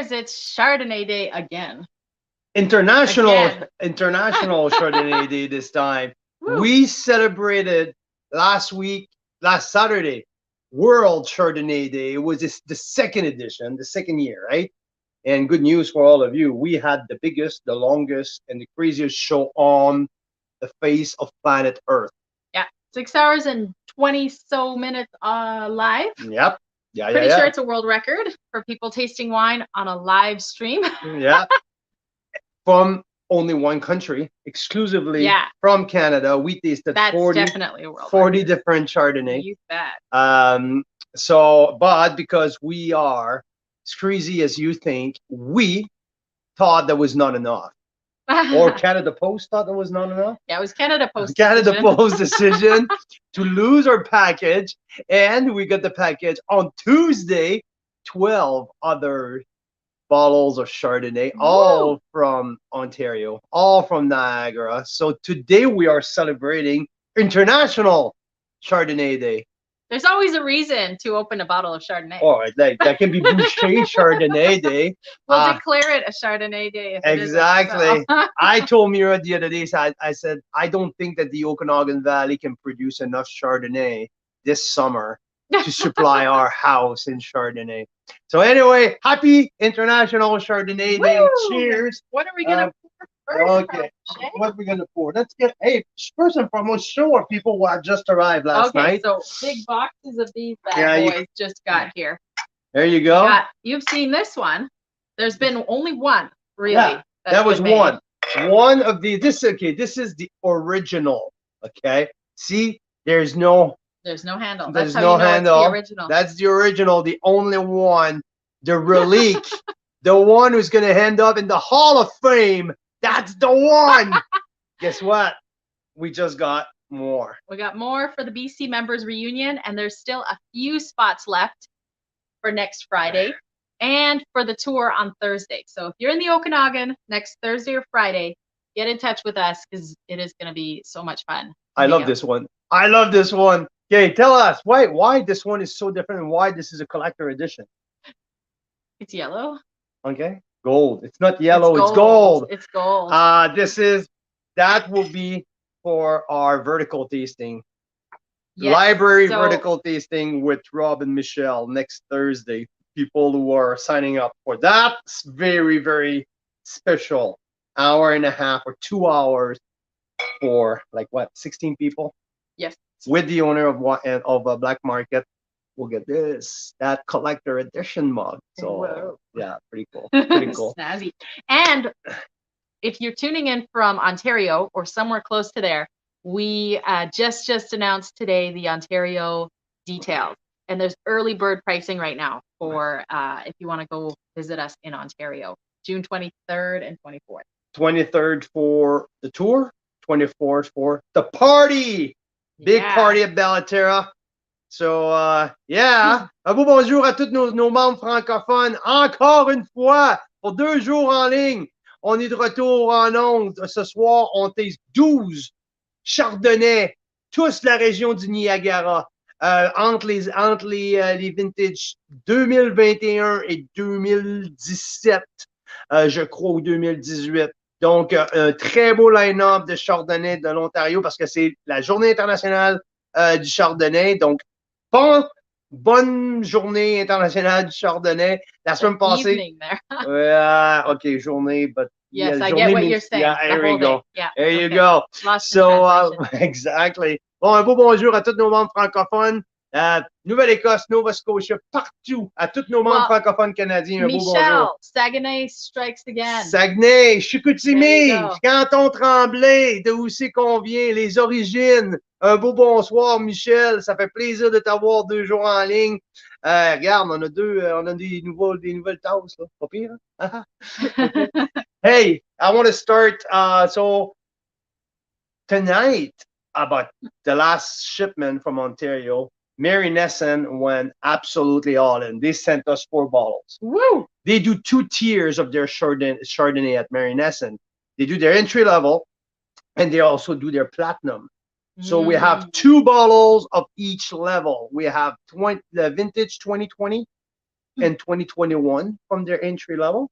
is, it's Chardonnay Day again. International Again. Chardonnay Day this time. Woo. We celebrated last Saturday, World Chardonnay Day. It was the second edition, the second year, right? And good news for all of you, we had the biggest, the longest, and the craziest show on the face of planet Earth. Yeah, 6 hours and 20 so minutes live. Yep. Yeah, Pretty sure it's a world record for people tasting wine on a live stream. Yeah. From only one country, exclusively from Canada. We tasted That's 40, definitely a world 40 record. different Chardonnay. You bet. But because we are as crazy as you think, we thought that was not enough. Or Canada Post thought that was not enough. Yeah, it was Canada Post. Canada Post decision to lose our package, and we got the package on Tuesday. 12 other bottles of Chardonnay, all from Ontario, all from Niagara. So today we are celebrating International Chardonnay Day. There's always a reason to open a bottle of Chardonnay. Oh, that can be Boucher Chardonnay Day. We'll declare it a Chardonnay Day. Exactly. I told Mira the other day, I said, I don't think that the Okanagan Valley can produce enough Chardonnay this summer to supply our house in Chardonnay. So anyway, happy International Chardonnay Day. Cheers. What are we going to pour first? Okay. What are we going to pour? Let's get, first and foremost, show our people what just arrived last night. So big boxes of these bad boys just got here. There you go. You've seen this one. There's been only one, really. Yeah, that was one. One of the, this is the original, okay? See, there's no handle. There's no handle. The original. That's the original, the only one, the relic, the one who's going to end up in the Hall of Fame. That's the one. Guess what? We just got more. We got more for the BC members reunion, and there's still a few spots left for next Friday and for the tour on Thursday. So if you're in the Okanagan next Thursday or Friday, get in touch with us because it is going to be so much fun. I love this one. I love this one. Okay, tell us why this one is so different and why this is a collector edition. It's yellow. Okay, gold. It's not yellow. It's gold. It's gold. That will be for our vertical tasting. Yes. Library vertical tasting with Rob and Michelle next Thursday. People who are signing up for that, it's very, very special. Hour and a half or 2 hours for 16 people. Yes. With the owner of a black market, we'll get that collector edition mug. So yeah, pretty cool. Pretty cool. Snazzy. And if you're tuning in from Ontario or somewhere close to there, we just announced today the Ontario details. And there's early bird pricing right now for if you want to go visit us in Ontario, June 23rd and 24th. 23rd for the tour, 24th for the party. Big party at Bella Terra. So, un beau bonjour à tous nos membres francophones. Encore une fois, pour 2 jours en ligne, on est de retour en ondes. Ce soir, on taste 12 Chardonnay, tous la région du Niagara, entre les vintages 2021 et 2017, je crois, ou 2018. Donc, un très beau line-up de Chardonnay de l'Ontario parce que c'est la journée internationale du Chardonnay. Donc, bonne journée internationale du Chardonnay. La semaine passée. Okay, journée, but yes, I get what you're saying. Yeah, there you go. Yeah, there you go. So, exactly. Bon, un beau bonjour à tous nos membres francophones. Nouvelle-Écosse, Nova Scotia, partout, à tous nos membres francophones canadiens, un beau bonjour. Saguenay strikes again. Saguenay, Chicoutimi, Canton Tremblay, de où c'est qu'on vient, les origines. Un beau bonsoir, Michel, ça fait plaisir de t'avoir 2 jours en ligne. Regarde, on a des nouvelles tasses, là. Pas pire, hein? Hey, I want to start, so tonight, about the last shipment from Ontario, Mary Nesson went absolutely all in. They sent us 4 bottles. Woo! They do 2 tiers of their Chardonnay at Mary Nesson. They do their entry level, and they also do their platinum. So we have 2 bottles of each level. We have the vintage 2020 and 2021 from their entry level.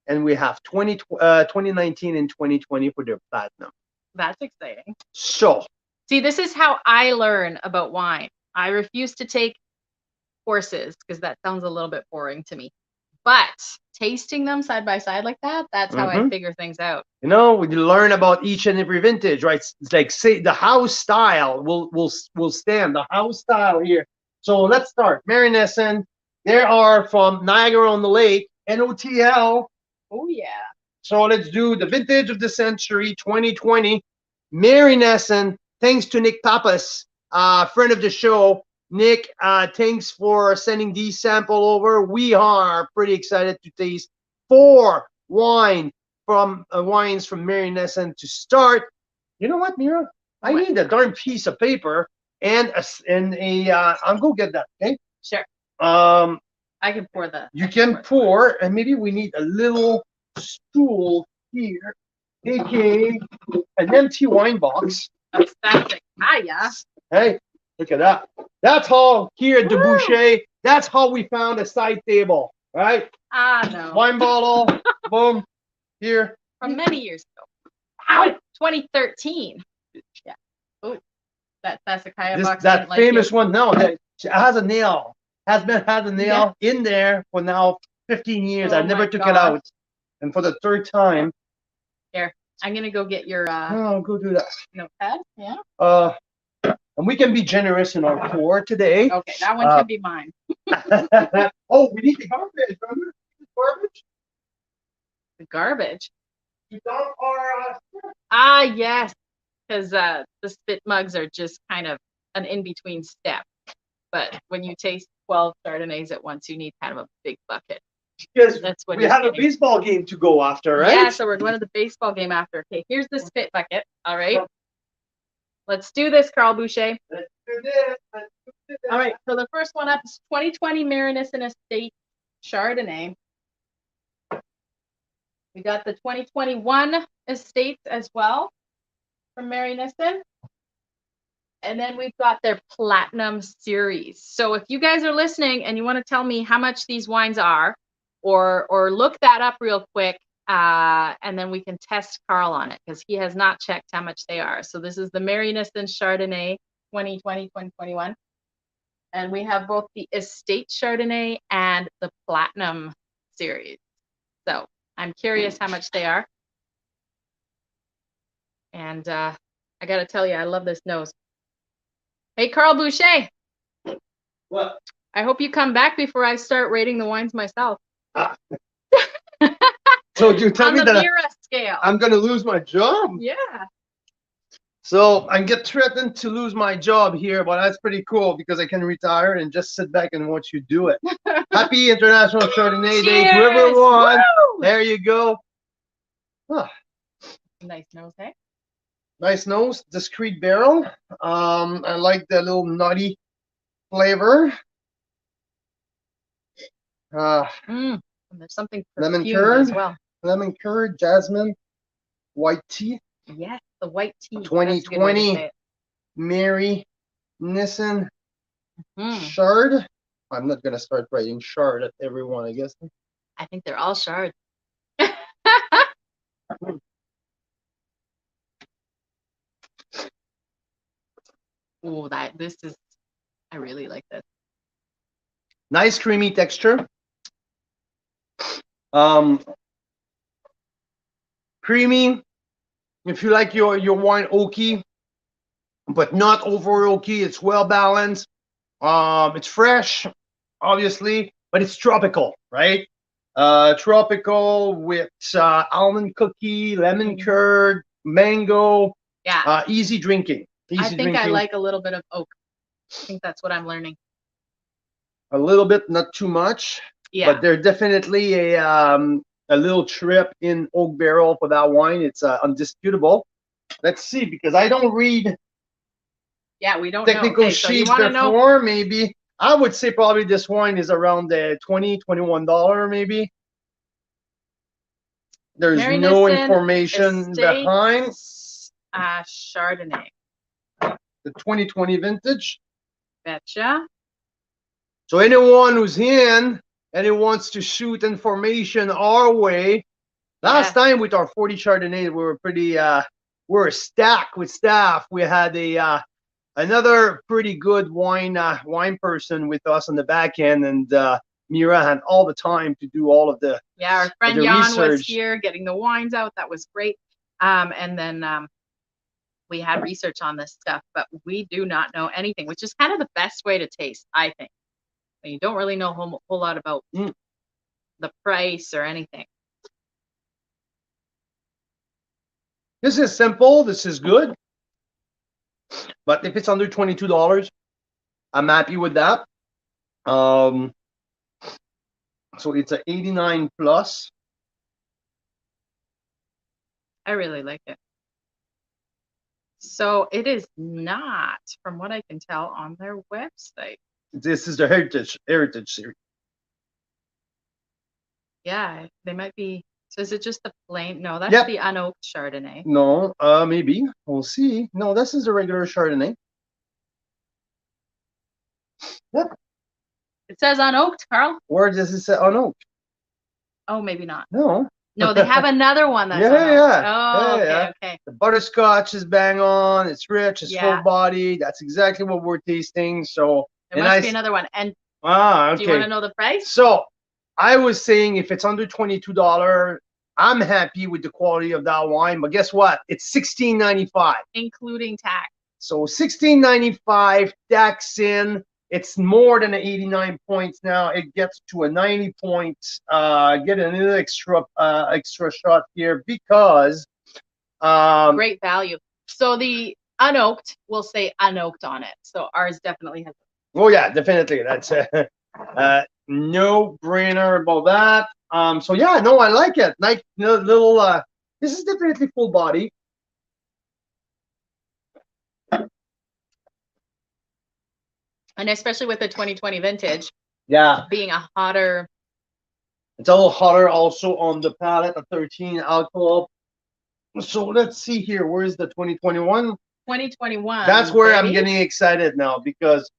And we have 2019 and 2020 for their platinum. That's exciting. So, see, this is how I learn about wine. I refuse to take courses because that sounds a little bit boring to me. But tasting them side by side like that, that's how I figure things out. You know, when you learn about each and every vintage, right? It's like, say, the house style will stand. The house style here. So let's start. Mary Nesson. They are from Niagara on the Lake, NOTL. Oh, yeah. So let's do the vintage of the century, 2020. Mary Nesson, thanks to Nick Pappas, friend of the show. Nick, thanks for sending these sample over. We are pretty excited to taste 4 wines from Mary Nesson to start. You know what, Mira? I need a darn piece of paper and a I'll go get that, okay? Sure. I can pour the. You can pour, and maybe we need a little stool here, aka an empty wine box. That's it. Ah, yeah. Hey, look at that. That's how here at the Boucher, that's how we found a side table, right? Ah, no. Wine bottle, boom, here. From many years ago. Ow! 2013. Yeah. Oh, that Sassicaia box. That famous one, no, it has a nail. Has a nail in there for now 15 years. I never took it out. And for the 3rd time. Here, I'm going to go get your... oh, go do that. Notepad, yeah. And we can be generous in our pour today. Okay, that one can be mine. Oh, we need the garbage. Remember the garbage? The garbage? You don't our... Ah, yes. Because the spit mugs are just kind of an in-between step. But when you taste 12 Chardonnays at once, you need kind of a big bucket. Because that's what we have a baseball game to go after, right? Yeah, so we're going to the baseball game after. Okay, here's the spit bucket. All right. Let's do this, Carl Boucher. Let's do this. All right, so the first one up is 2020 Mary Nesson Estate Chardonnay. We got the 2021 Estates as well from Mary Nesson. And then we've got their Platinum Series. So if you guys are listening and you want to tell me how much these wines are, or look that up real quick, and then we can test Carl on it because he has not checked how much they are. So this is the Mary Nesson Chardonnay 2020, 2021. And we have both the Estate Chardonnay and the Platinum Series. So I'm curious how much they are. And I got to tell you, I love this nose. Hey, Carl Boucher. What? I hope you come back before I start rating the wines myself. So you tell me that scale. I'm going to lose my job? Yeah. So I get threatened to lose my job here, but that's pretty cool because I can retire and just sit back and watch you do it. Happy International Chardonnay Day to everyone. Woo! There you go. Huh. Nice nose, hey? Nice nose, discreet barrel. I like the little nutty flavor. And there's something lemon curd as well. Lemon curd, jasmine, white tea. Yes, the white tea. 2020 Mary Nesson Chard. I'm not gonna start writing Chard at everyone, I guess. I think they're all Chard. Oh, I really like this. Nice creamy texture. Creamy. If you like your wine oaky, but not over oaky, it's well balanced. It's fresh, obviously, but it's tropical, right? Tropical with almond cookie, lemon curd, mango. Yeah. Easy drinking. I think I like a little bit of oak. I think that's what I'm learning. A little bit, not too much. Yeah. But there's definitely a little trip in oak barrel for that wine. It's undisputable. Let's see, because I don't read. Yeah, we don't technical know. sheets before. Maybe I would say probably this wine is around the $21 maybe. There's Mary no Nesson information Estate, behind. Chardonnay. The 2020 vintage. Betcha. So anyone who's in and he wants to shoot information our way. Last time with our 40 Chardonnay, we were pretty we were stacked with staff. We had a another pretty good wine person with us on the back end, and Mira had all the time to do all of the our friend Jan was here getting the wines out. That was great. And then we had research on this stuff, but we do not know anything, which is kind of the best way to taste, I think. When you don't really know a whole lot about the price or anything. This is simple. This is good. But if it's under $22, I'm happy with that. So it's an 89 plus. I really like it. So it is not, from what I can tell, on their website. This is the Heritage series. Yeah, they might be. So is it just the plain? No, that's the unoaked Chardonnay. No, maybe. We'll see. No, this is a regular Chardonnay. Yep. It says unoaked, Carl. Where does it say unoaked? Oh, maybe not. No. No, they have another one that's unoaked. Oh, okay. The butterscotch is bang on. It's rich. It's full body. That's exactly what we're tasting. So there must be another one. And okay. Do you want to know the price? So I was saying if it's under $22, I'm happy with the quality of that wine. But guess what? It's $16.95. Including tax. So $16.95 tax in. It's more than 89 points now. It gets to a 90 points. Get a little extra shot here because great value. So the unoaked will say unoaked on it. So ours definitely has. Oh yeah, definitely. That's no brainer about that. So yeah, no, I like it. Like little. This is definitely full body. And especially with the 2020 vintage. Yeah. Being a hotter. It's a little hotter also on the palate, a 13 alcohol. So let's see here. Where's the 2021? 2021. That's where I'm getting excited now because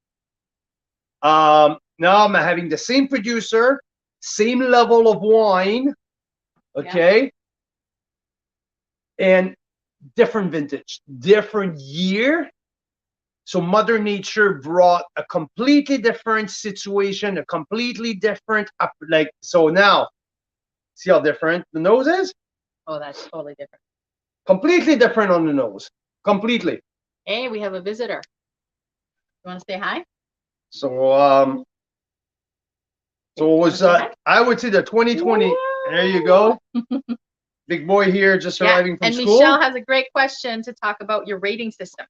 now I'm having the same producer, same level of wine, okay, and different vintage, different year. So Mother Nature brought a completely different situation, a completely different, so now, see how different the nose is? Oh, that's totally different. Completely different on the nose. Completely. Hey, we have a visitor. You want to say hi? So, it was, I would say the 2020. Whoa. There you go. Big boy here just arriving from school. And Michelle has a great question to talk about your rating system.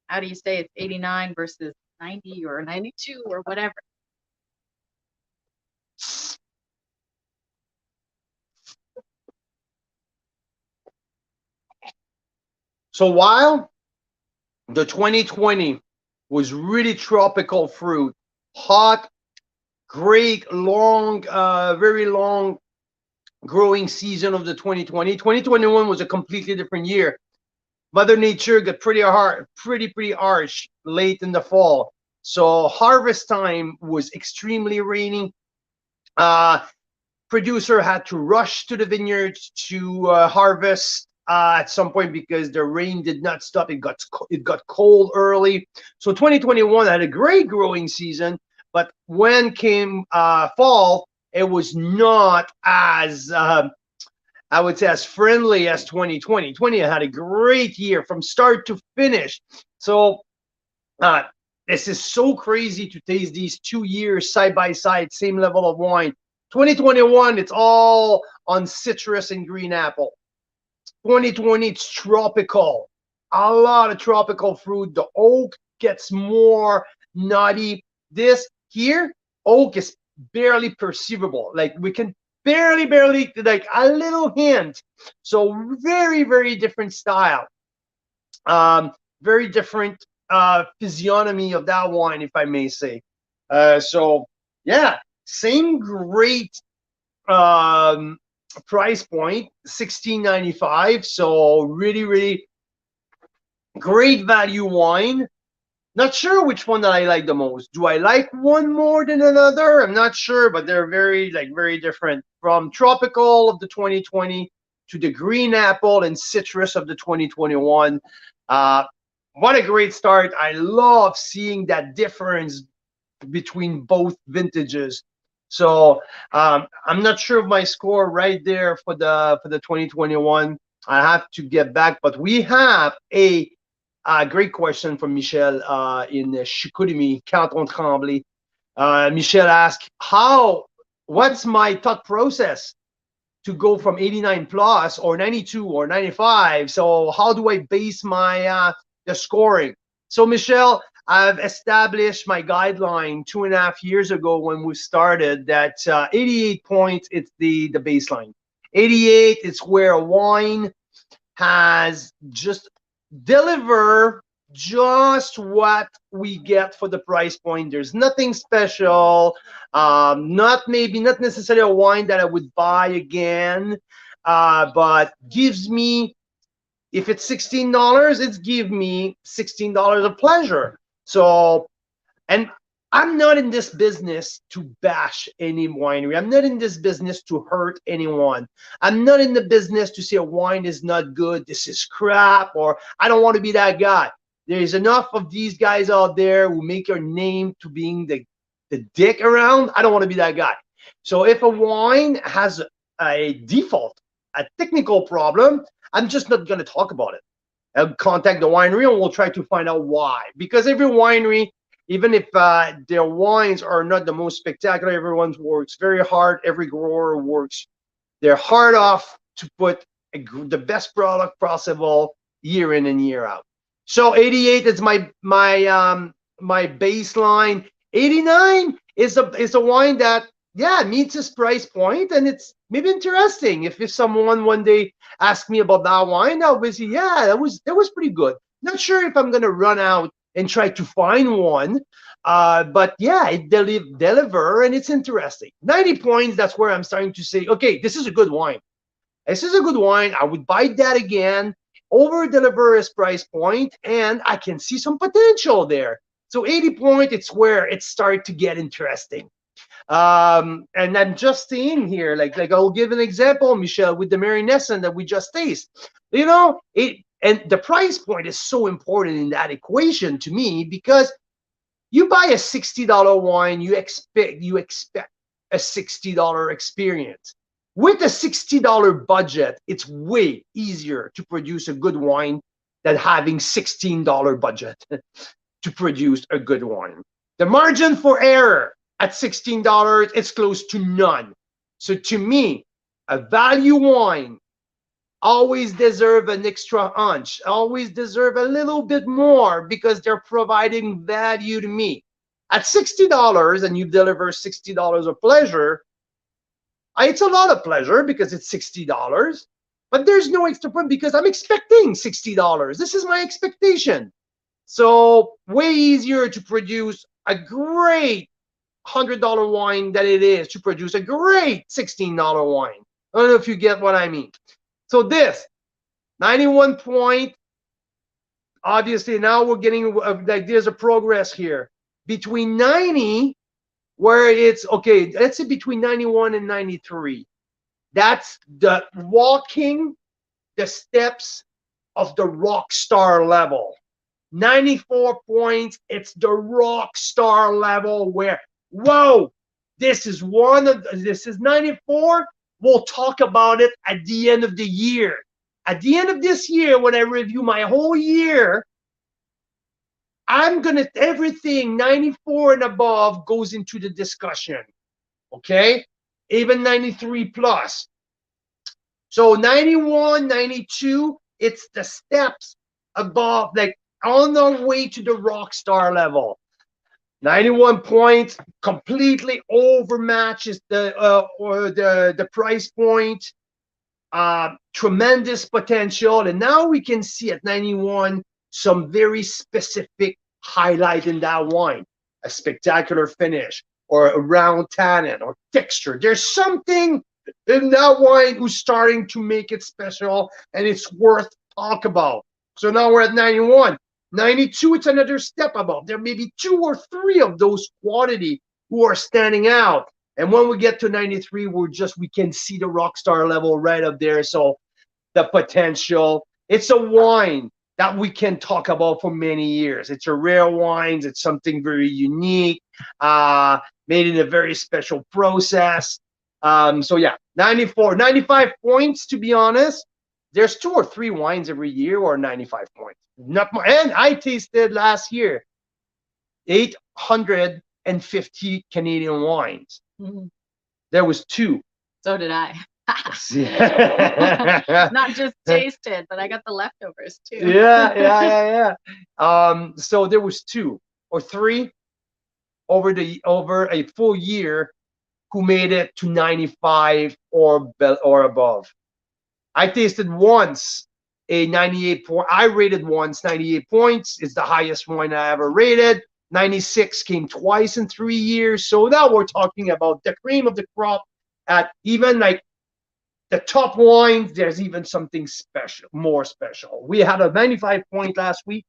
How do you say it's 89 versus 90 or 92 or whatever? So while the 2020 was really tropical fruit, hot, great, long, very long growing season of the 2020. 2021 was a completely different year. Mother Nature got pretty harsh late in the fall. So harvest time was extremely rainy. Producer had to rush to the vineyards to harvest at some point because the rain did not stop. It got cold early. So 2021 had a great growing season, but when came fall, it was not as I would say as friendly as 2020. 20 had a great year from start to finish. So this is so crazy to taste these 2 years side by side, same level of wine. 2021, it's all on citrus and green apple. 2020, it's tropical. A lot of tropical fruit. The oak gets more nutty. This here, oak is barely perceivable. Like we can barely, like a little hint. So very, very different style. Very different physiognomy of that wine, if I may say. So yeah, same great price point, $16.95. So really, really great value wine. Not sure which one that I like the most. Do I like one more than another? I'm not sure, but they're very different. From tropical of the 2020 to the green apple and citrus of the 2021. Uh, what a great start. I love seeing that difference between both vintages. So I'm not sure of my score right there for the 2021. I have to get back, but we have a great question from Michel in Chicoutimi, Canton Tremblay. Michel asked, what's my thought process to go from 89 plus or 92 or 95? So how do I base my the scoring? So Michel, I've established my guideline 2.5 years ago when we started that 88 points, it's the baseline. 88, it's where a wine has just deliver just what we get for the price point. There's nothing special. Not necessarily a wine that I would buy again, but gives me, if it's $16, it's give me $16 of pleasure. So, and I'm not in this business to bash any winery. I'm not in this business to hurt anyone. I'm not in the business to say a wine is not good, this is crap, or I don't want to be that guy. There's enough of these guys out there who make your name to being the dick around. I don't want to be that guy. So if a wine has a default, a technical problem, I'm just not going to talk about it. I'll contact the winery and we'll try to find out why. Because every winery, even if their wines are not the most spectacular, everyone works very hard. Every grower works their heart off to put the best product possible year in and year out. So 88 is my baseline. 89 is a wine that, yeah, meets its price point, and it's maybe interesting. If someone one day asked me about that wine, I'll be say, yeah, that was pretty good. Not sure if I'm gonna run out and try to find one, but yeah, it deliver, and it's interesting. 90 points, that's where I'm starting to say, okay, this is a good wine. This is a good wine. I would buy that again, over deliver its price point, and I can see some potential there. So 80 point, it's where it started to get interesting. And I'm just seeing here, like I'll give an example, Michel, with the Mary Nesson that we just tasted. You know, and the price point is so important in that equation to me, because you buy a $60 wine, you expect a $60 experience. With a $60 budget, it's way easier to produce a good wine than having $16 budget to produce a good wine. The margin for error at $16, it's close to none. So to me, a value wine always deserve an extra hunch, always deserve a little bit more, because they're providing value to me. At $60, and you deliver $60 of pleasure, it's a lot of pleasure because it's $60, but there's no extra point because I'm expecting $60. This is my expectation. So way easier to produce a great $100 wine than it is to produce a great $16 wine. I don't know if you get what I mean. So this 91 point, obviously now we're getting like there's a progress here between 90, where it's okay, let's say between 91 and 93. That's the walking the steps of the rock star level. 94 points, it's the rock star level where, whoa, this is 94. We'll talk about it at the end of the year. At the end of this year, when I review my whole year, I'm gonna, everything 94 and above goes into the discussion. Okay, even 93 plus. So 91, 92, it's the steps above, like on the way to the rock star level. 91 points completely overmatches the price point. Tremendous potential, and now we can see at 91 some very specific highlight in that wine, a spectacular finish, or a round tannin, or texture. There's something in that wine who's starting to make it special, and it's worth talk about. So now we're at 91. 92, it's another step above. There may be 2 or 3 of those quality who are standing out. And when we get to 93, we can see the rock star level right up there. So the potential. It's a wine that we can talk about for many years. It's a rare wine. It's something very unique, made in a very special process. So yeah, 94, 95 points, to be honest. There's 2 or 3 wines every year or 95 points. Not more. And I tasted last year 850 Canadian wines. Mhm. There was 2. So did I. Not just tasted, but I got the leftovers too. Yeah. So there was 2 or 3 over a full year who made it to 95 or above. I tasted once a 98 point. I rated once 98 points. It's the highest wine I ever rated. 96 came twice in 3 years. So now we're talking about the cream of the crop. At even like the top wines, there's even something special, more special. We had a 95 point last week.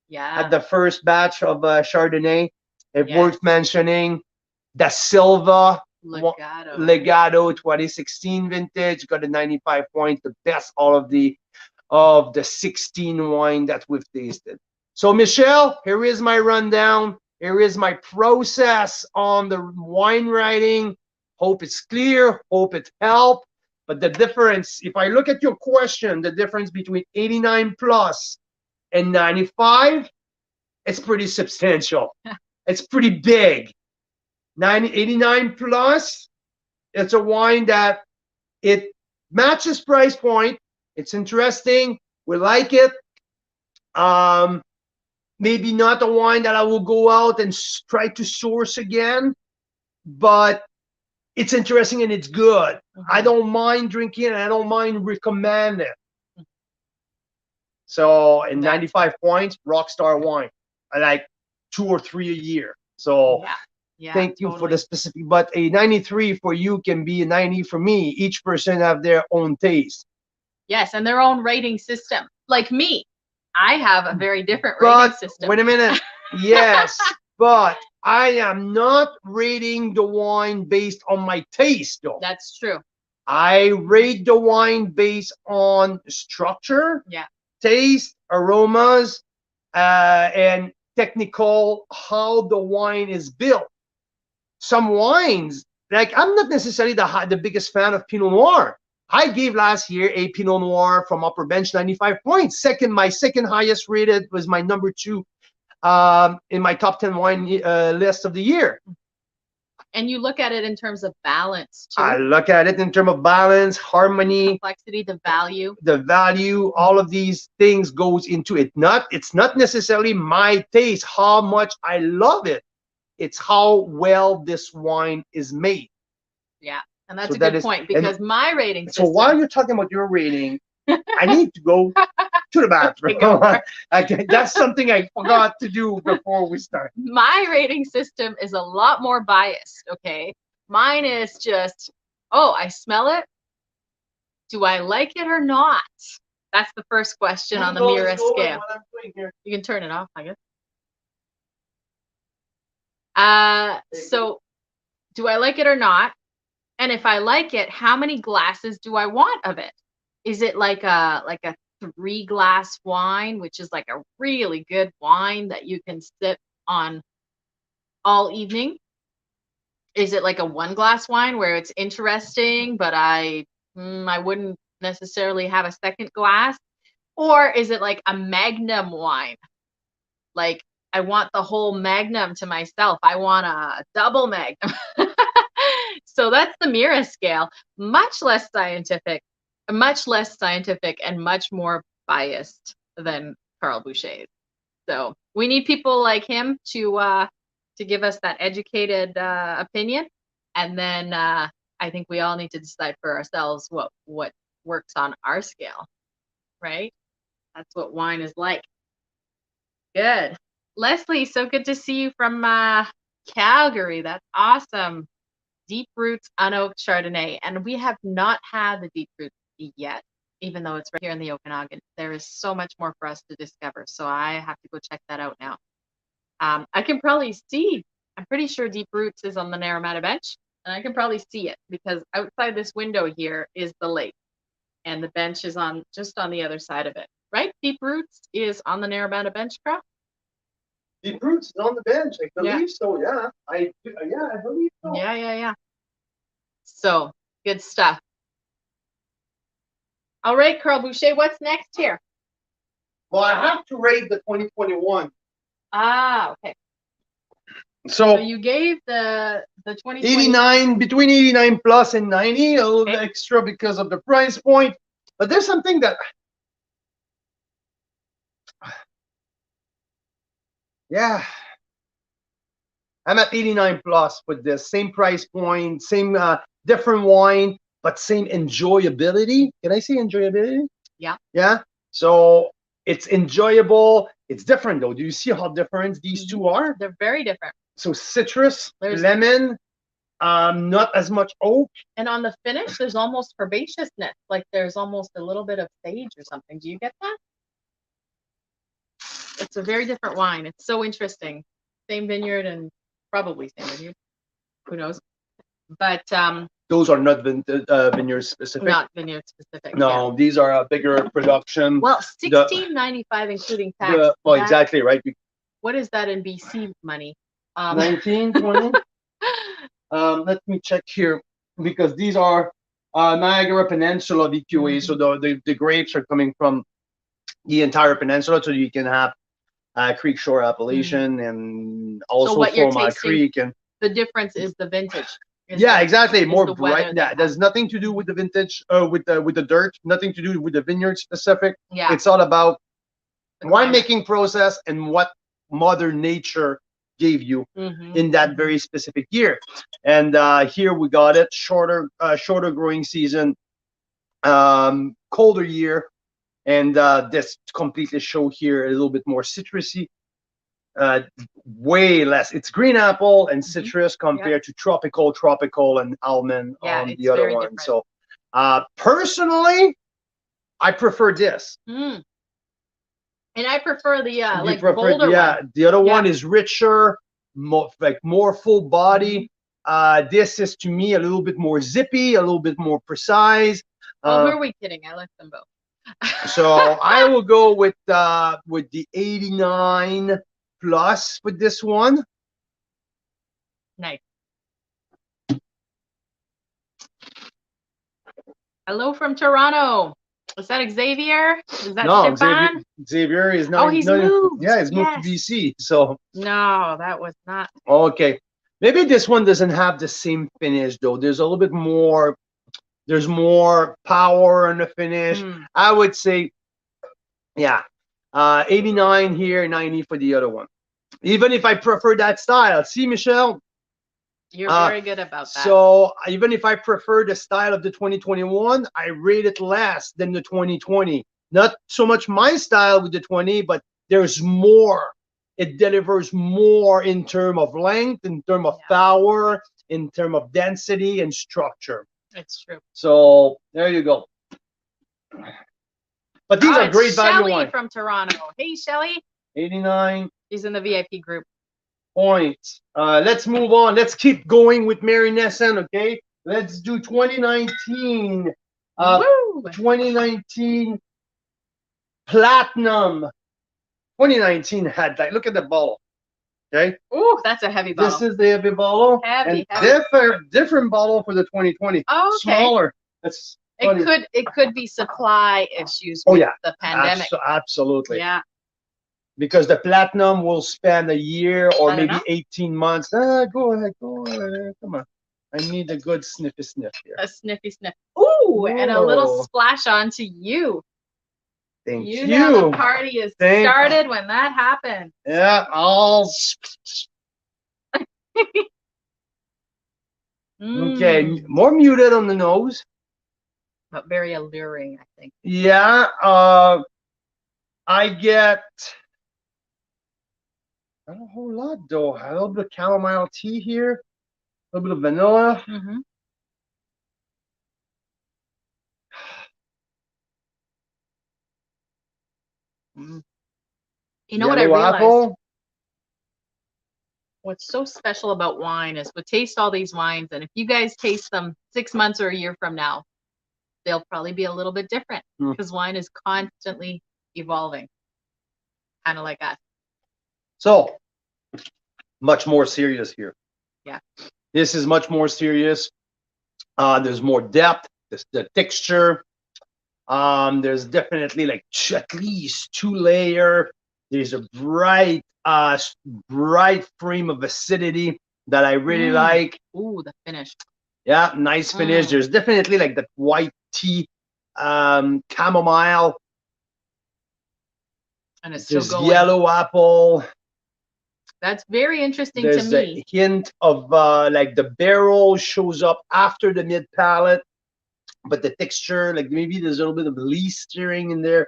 Yeah. At the first batch of Chardonnay. It's worth mentioning the Silva Legato 2016 vintage got a 95 point, the best of the 16 wine that we've tasted. So Michelle, here is my rundown. Here is my process on the wine writing. Hope it's clear. Hope it helped. But the difference, if I look at your question, the difference between 89 plus and 95, it's pretty substantial. It's pretty big. 89 plus, it's a wine that it matches price point. It's interesting. We like it. Maybe not a wine that I will go out and try to source again, but it's interesting and it's good. Mm-hmm. I don't mind drinking it. I don't mind recommending it. So, in 95 points, rockstar wine. I like 2 or 3 a year. So, thank you for the specific. But a 93 for you can be a 90 for me. Each person have their own taste. Yes, and their own rating system. Like me, I have a very different rating system. Wait a minute. Yes, but I am not rating the wine based on my taste, though. That's true. I rate the wine based on structure, taste, aromas, and technical, how the wine is built. Some wines, like I'm not necessarily the biggest fan of Pinot Noir. I gave last year a Pinot Noir from Upper Bench 95 points. My second highest rated was my number 2 in my top 10 wine list of the year. And you look at it in terms of balance too. I look at it in terms of balance, harmony, complexity, the value. All of these things goes into it. It's not necessarily my taste, how much I love it. It's how well this wine is made. Yeah, and that's a good point because my rating system. So while you're talking about your rating, I need to go to the bathroom. That's something I forgot to do before we start. My rating system is a lot more biased, okay? Mine is just, I smell it. Do I like it or not? That's the first question on the Mira scale. You can turn it off, I guess. So do I like it or not? And if I like it, how many glasses do I want of it? Is it like a 3-glass wine, which is like a really good wine that you can sip on all evening? Is it like a 1-glass wine where it's interesting, but I wouldn't necessarily have a second glass? Or is it like a magnum wine? Like I want the whole magnum to myself. I want a double magnum. So that's the Mira scale. Much less scientific and much more biased than Carl Boucher's. So we need people like him to give us that educated opinion, and then I think we all need to decide for ourselves what works on our scale, right? That's what wine is like. Good. Leslie, so good to see you from Calgary. That's awesome. Deep Roots Unoaked Chardonnay, and we have not had the Deep Roots yet. even though it's right here in the Okanagan. There is so much more for us to discover. So I have to go check that out now. I can probably see, I'm pretty sure Deep Roots is on the Naramata bench, and I can probably see it because outside this window here is the lake, and the bench is on just on the other side of it, right? Deep Roots is on the Naramata bench, Carl? Deep Roots is on the bench. I believe Yeah. so. Yeah, I believe so. Yeah. So good stuff. All right, Carl Boucher, what's next here? Well, I have to rate the 2021. Ah, okay. So you gave the 2020 89, between 89 plus and 90, a little bit extra because of the price point. But there's something that, yeah, I'm at 89 plus with this same price point, same different wine, but same enjoyability. Can I say enjoyability? Yeah. Yeah. So it's enjoyable. It's different though. Do you see how different these two are? They're very different. So citrus, lemon, not as much oak. And on the finish, there's almost herbaceousness. Like there's almost a little bit of sage or something. Do you get that? It's a very different wine. It's so interesting. Same vineyard and probably same vineyard. Who knows? But those are not vineyard specific. Not vineyard specific. No, these are a bigger production. Well, $16.95 including tax. Well, exactly right. What is that in BC money? 19, 20. Let me check here because these are Niagara Peninsula VQA. So the grapes are coming from the entire peninsula, so you can have Creek Shore appellation and also from Creek. And the difference is the vintage. Yeah, exactly. More bright. Yeah, there's nothing to do with the vintage, with the dirt. Nothing to do with the vineyard specific. Yeah, it's all about winemaking process and what Mother Nature gave you in that very specific year. And here we got it shorter growing season, colder year, and this completely show here a little bit more citrusy. Way less. It's green apple and citrus compared to tropical and almond on the other one. Different. So personally, I prefer this. And I prefer the bolder one. The other one is richer, more full body. This is to me a little bit more zippy, a little bit more precise. Well, who are we kidding? I like them both. So I will go with the 89 plus with this one. Nice. Hello from Toronto. Is that Xavier? Is that Stefan? Xavier is not. Oh, he's moved. Yeah, he's moved to BC. So no, that was not. Okay, maybe this one doesn't have the same finish though. There's a little bit more. There's more power in the finish. I would say, yeah, 89 here, 90 for the other one. Even if I prefer that style. See, Michelle? You're very good about that. So even if I prefer the style of the 2021, I rate it less than the 2020. Not so much my style with the 20, but there's more. It delivers more in terms of length, in terms of power, in terms of density and structure. It's true. So there you go. But these are great value wine. From Toronto. Hey, Shelly. 89. She's in the VIP group. Points. Let's move on. Let's keep going with Mary Nesson, okay? Let's do 2019. 2019 Platinum. 2019 had that. Look at the bottle. Okay. Ooh, that's a heavy bottle. This is the heavy bottle. Heavy. Different bottle for the 2020. Oh, okay. Smaller. That's funny. It could be supply issues with the pandemic. Absolutely. Yeah. Because the Platinum will span a year or maybe 18 months. Go ahead. Come on. I need a good sniffy sniff here. A sniffy sniff. Ooh, and a little splash on to you. Thank you. You know the party is started when that happened. Yeah, Okay, more muted on the nose. But very alluring, I think. Yeah, I get not a whole lot though. A little bit of chamomile tea here, a little bit of vanilla. Mm. You know what I Yellow realized? apple. What's so special about wine is we taste all these wines, and if you guys taste them 6 months or a year from now, they'll probably be a little bit different because wine is constantly evolving, kind of like us. So much more serious here. Yeah. This is much more serious. There's more depth. There's the texture. There's definitely like at least 2 layer. There's a bright frame of acidity that I really like. Ooh, the finish. Yeah, nice finish. There's definitely like that white tea, chamomile. And it's still There's going. yellow apple. That's very interesting There's to me. a hint of like the barrel shows up after the mid palate, but the texture, like maybe there's a little bit of leaf stirring in there.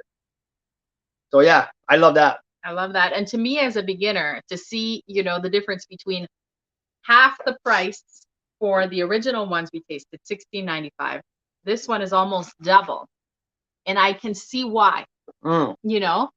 So yeah, I love that. I love that. And to me as a beginner, to see, you know, the difference between half the price for the original ones we tasted, $16.95. This one is almost double. And I can see why. You know,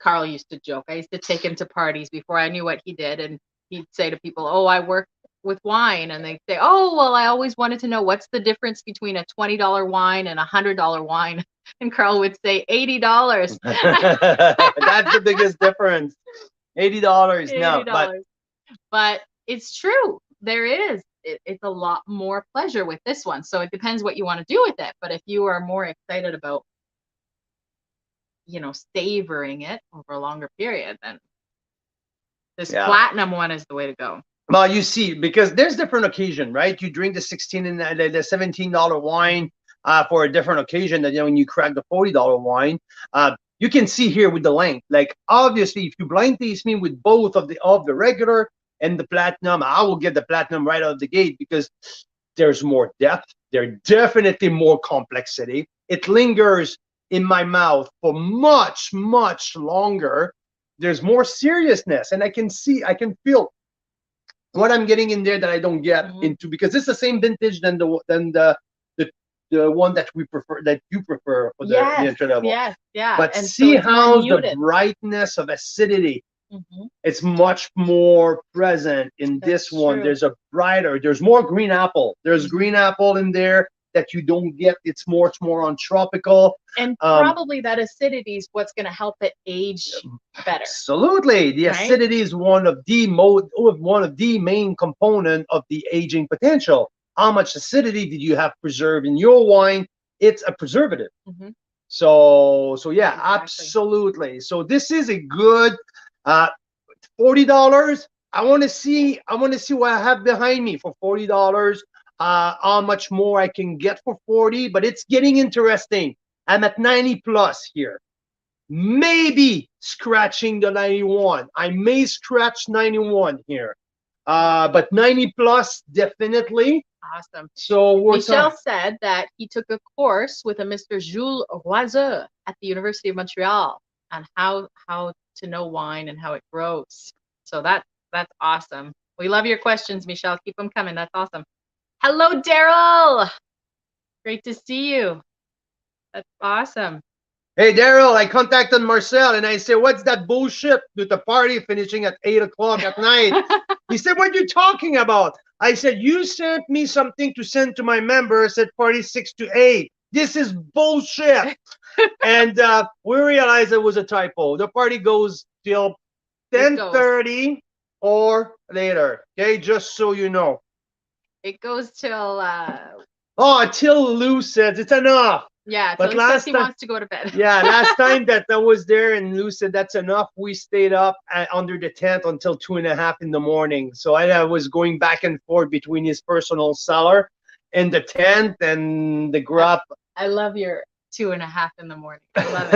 Carl used to joke. I used to take him to parties before I knew what he did. And he'd say to people, oh, I work with wine. And they'd say, oh, well, I always wanted to know what's the difference between a $20 wine and a $100 wine. And Carl would say $80. That's the biggest difference. $80. No, but it's true. There is. It's a lot more pleasure with this one. So it depends what you want to do with it. But if you are more excited about, you know, savoring it over a longer period, then this platinum one is the way to go. Well, you see, because there's different occasion, right? You drink the $16 and the $17 wine for a different occasion than, you know, when you crack the $40 wine. You can see here with the length. Like obviously, if you blind taste me with both of the regular and the platinum, I will get the platinum right out of the gate because there's more depth. There's definitely more complexity. It lingers in my mouth for much, much longer. There's more seriousness, and I can feel what I'm getting in there that I don't get into, because it's the same vintage than the one that we prefer, that you prefer for the entry level. Yes, yeah. But and see so how the brightness of acidity, it's much more present in this one. True. There's more green apple. There's green apple in there that you don't get. It's much more on tropical. And probably that acidity is what's going to help it age better. Absolutely. The acidity is one of the main component of the aging potential. How much acidity did you have preserved in your wine? It's a preservative. So yeah, exactly. Absolutely. So this is a good $40. I want to see what I have behind me for $40. How much more I can get for 40, but it's getting interesting. I'm at 90 plus here. Maybe scratching the 91. I may scratch 91 here. But 90 plus, definitely. Awesome. So Michel said that he took a course with a Mr. Jules Roiseux at the University of Montreal on how to know wine and how it grows. So that's awesome. We love your questions, Michel. Keep them coming. That's awesome. Hello, Daryl. Great to see you. That's awesome. Hey, Daryl, I contacted Marcel and I said, what's that bullshit with the party finishing at 8 o'clock at night? He said, what are you talking about? I said, you sent me something to send to my members at party 6 to 8. This is bullshit. And we realized it was a typo. The party goes till 10:30 or later. Okay, just so you know. It goes till till Lou says it's enough. Yeah, but last time he wants to go to bed. Yeah, last time that I was there and Lou said that's enough, we stayed up under the tent until 2:30 in the morning. So I was going back and forth between his personal cellar and the tent and the grub. I love your 2:30 in the morning. I love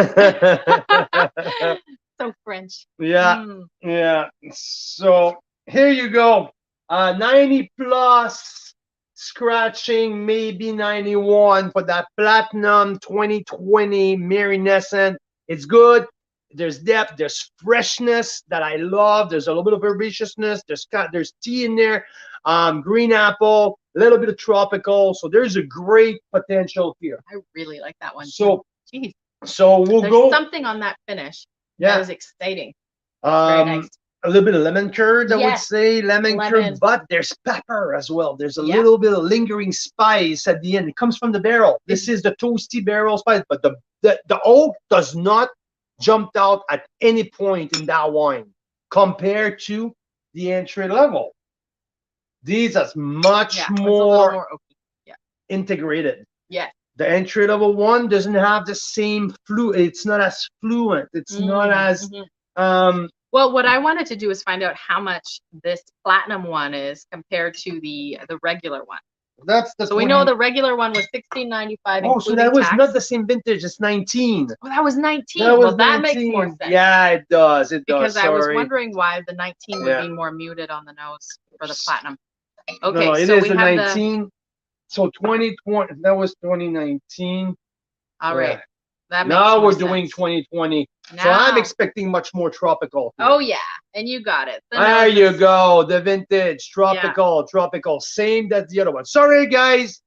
it. So French. Yeah, yeah. So here you go. 90 plus, scratching, maybe 91 for that platinum 2020 Marinescent. It's good. There's depth. There's freshness that I love. There's a little bit of herbaceousness. There's tea in there. Green apple, a little bit of tropical. So there's a great potential here. I really like that one. So jeez. So we'll There's go. something on that finish. Yeah. That is exciting. Very nice. A little bit of lemon curd, I would Yes. say, lemon curd, Lemon. but there's pepper as well. There's a Yeah. little bit of lingering spice at the end. It comes from the barrel. This is the toasty barrel spice, but the oak does not jump out at any point in that wine compared to the entry level. These are much Yeah, it's a little more more oaky. Yeah. integrated. Yes. The entry level one doesn't have the same it's not as fluent. It's not as well, what I wanted to do is find out how much this platinum one is compared to the regular one. That's the so we know the regular one was $16.95. Oh, so that was not the same vintage. It's 19. Oh, that was 19. That was well, that 19. makes more sense. Yeah, it does. It because does. I was wondering why the 19 would be more muted on the nose for the platinum. Okay, no, it so is we a have 19. So 2020. That was 2019. All right. Yeah. That makes now more we're sense. doing 2020. Now. So I'm expecting much more tropical. Here. Oh yeah, and you got it. There you go. The vintage tropical, tropical. Same that's the other one. Sorry, guys.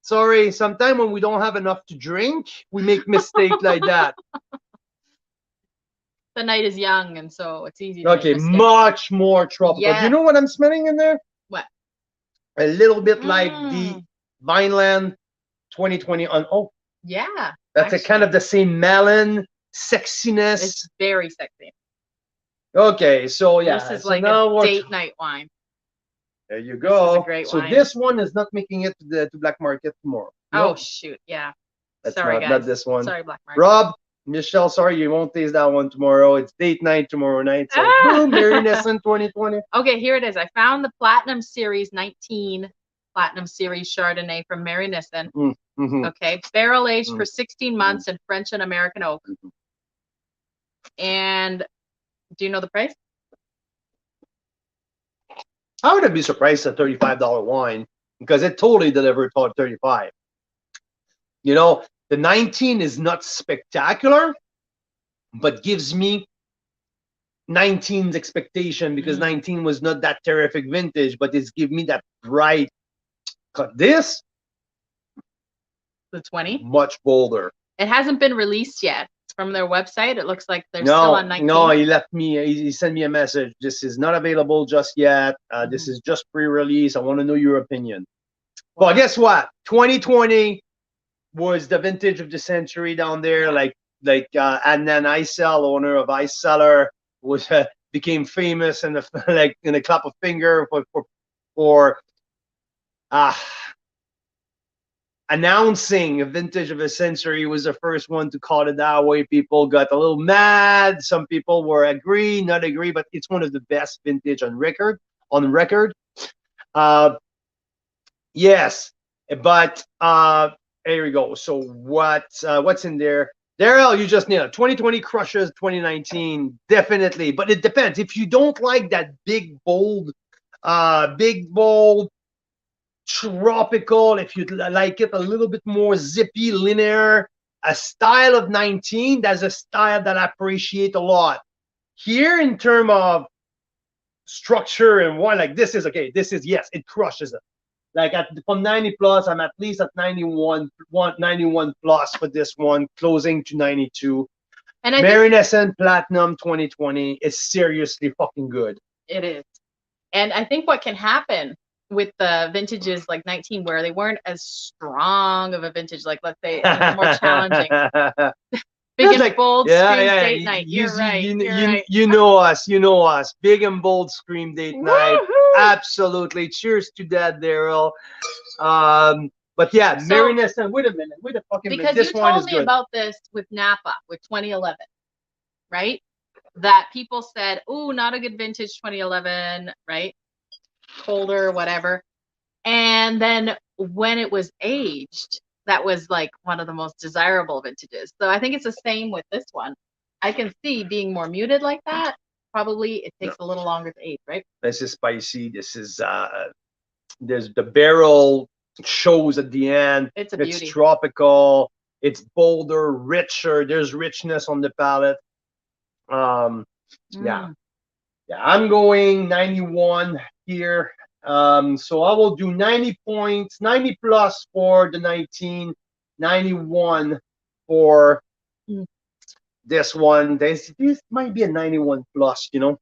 Sorry. Sometimes when we don't have enough to drink, we make mistakes like that. The night is young, and so it's easy. Okay, much more tropical. Yes. Do you know what I'm smelling in there? What? A little bit like the Vineland 2020 on. Oh, yeah. That's a kind of the same melon sexiness. It's very sexy. Okay, so yeah, this is so like now a date night wine. There you go. This is a great so wine. This one is not making it to the black market tomorrow. Oh Nope. shoot, yeah. That's sorry, not, guys. not this one. Sorry, black market. Rob, Michelle, sorry you won't taste that one tomorrow. It's date night tomorrow night. So boom, Mary Nesson 2020. Okay, here it is. I found the Platinum Series 19 Platinum Series Chardonnay from Mary Nissen. Okay, barrel aged for 16 months in French and American oak. And do you know the price? I would be surprised at $35 wine because it totally delivered for 35. You know, the 19 is not spectacular, but gives me 19's expectation because 19 was not that terrific vintage, but it's give me that bright. This, the 20, much bolder. It hasn't been released yet. It's from their website. It looks like they're still on 19. No, he left me. He sent me a message. This is not available just yet. This is just pre-release. I want to know your opinion. Well, guess what? 2020 was the vintage of the century down there. Like Adnan Aysel, owner of Ice Cellar, was became famous in a clap of finger for announcing a vintage of a century. He was the first one to call it that way. People got a little mad. Some people were not agree, but it's one of the best vintage on record. Yes, but here we go. So what's in there? Daryl, you just nailed it. 2020 crushes 2019, definitely. But it depends. If you don't like that big, bold, tropical, if you like it a little bit more zippy, linear, a style of 19, that's a style that I appreciate a lot. Here, in terms of structure and wine, like this is okay. This is, yes, it crushes it. Like from 90 plus, I'm at least at 91 plus for this one, closing to 92. And Mary Nesson Platinum 2020 is seriously fucking good. It is. And I think what can happen with the vintages like 19, where they weren't as strong of a vintage, like let's say it's more challenging. Big and bold scream date night. You're right. You know us. Big and bold scream date night. Absolutely. Cheers to that, Daryl. But yeah, so, Mary Nesson. Wait a minute. Because this you told me about this with Napa with 2011, right? That people said, "Ooh, not a good vintage 2011," right? Colder, whatever. And then when it was aged, that was like one of the most desirable vintages. So I think it's the same with this one. I can see being more muted like that. Probably it takes a little longer to age, right? This is spicy. This is there's the barrel shows at the end. It's a beauty. It's tropical. It's bolder, richer. There's richness on the palate. Yeah, I'm going 91 here. So I will do 90 points, 90 plus for the 19, 91 for Mm. This one, this might be a 91 plus. You know,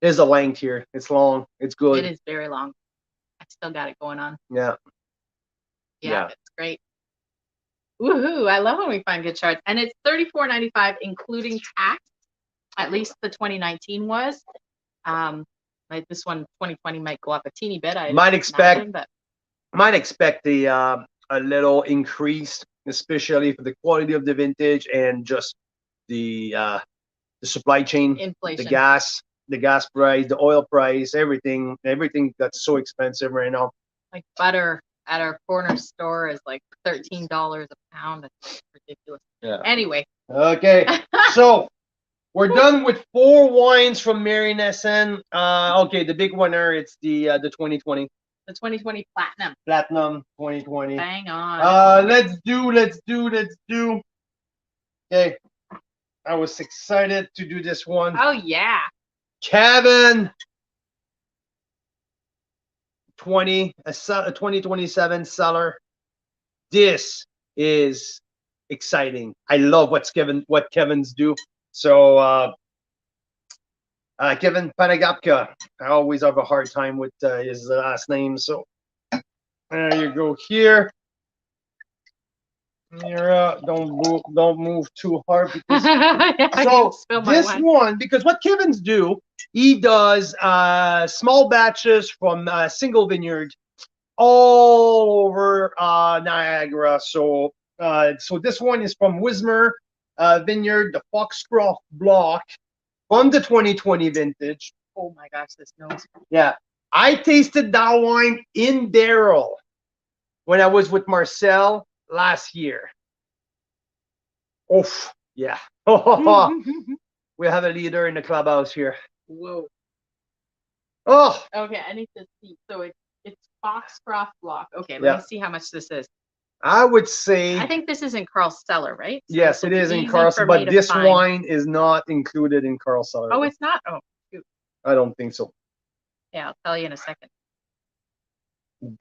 there's a length here. It's long. It's good. It is very long. I still got it going on. Yeah. Yeah. It's great. Woohoo! I love when we find good charts, and it's $34.95 including tax. At least the 2019 was. Like this one, 2020 might go up a teeny bit. I might expect imagine, but might expect the a little increase, especially for the quality of the vintage and just the supply chain, inflation, the gas price, the oil price, everything that's so expensive right now. Like butter at our corner store is like $13 a pound. It's ridiculous. Yeah. Anyway. Okay. So we're done with 4 wines from Mary Nesson. Okay, the big winner, it's the 2020. The 2020 Platinum. Platinum 2020. Bang on. Let's do. Okay. I was excited to do this one. Oh yeah. Kevin 2027 cellar. This is exciting. I love what Kevin's do. So Kevin Panagapka. I always have a hard time with his last name. So there you go here. Don't move too hard because so this one, because what Kevin's do, he does small batches from single vineyard all over Niagara. So this one is from Wismer Vineyard, the Foxcroft block from the 2020 vintage. Oh my gosh, this nose. Yeah, I tasted that wine in barrel when I was with Marcel last year. Oof, yeah. We have a leader in the clubhouse here. Whoa. Oh. Okay, I need to see. So it's Foxcroft block. Okay, let me see how much this is. I would say. I think this is in Carl's cellar, right? So yes, it is in Carl's, but this wine is not included in Carl's cellar. Oh, it's not? Oh, shoot. I don't think so. Yeah, I'll tell you in a second.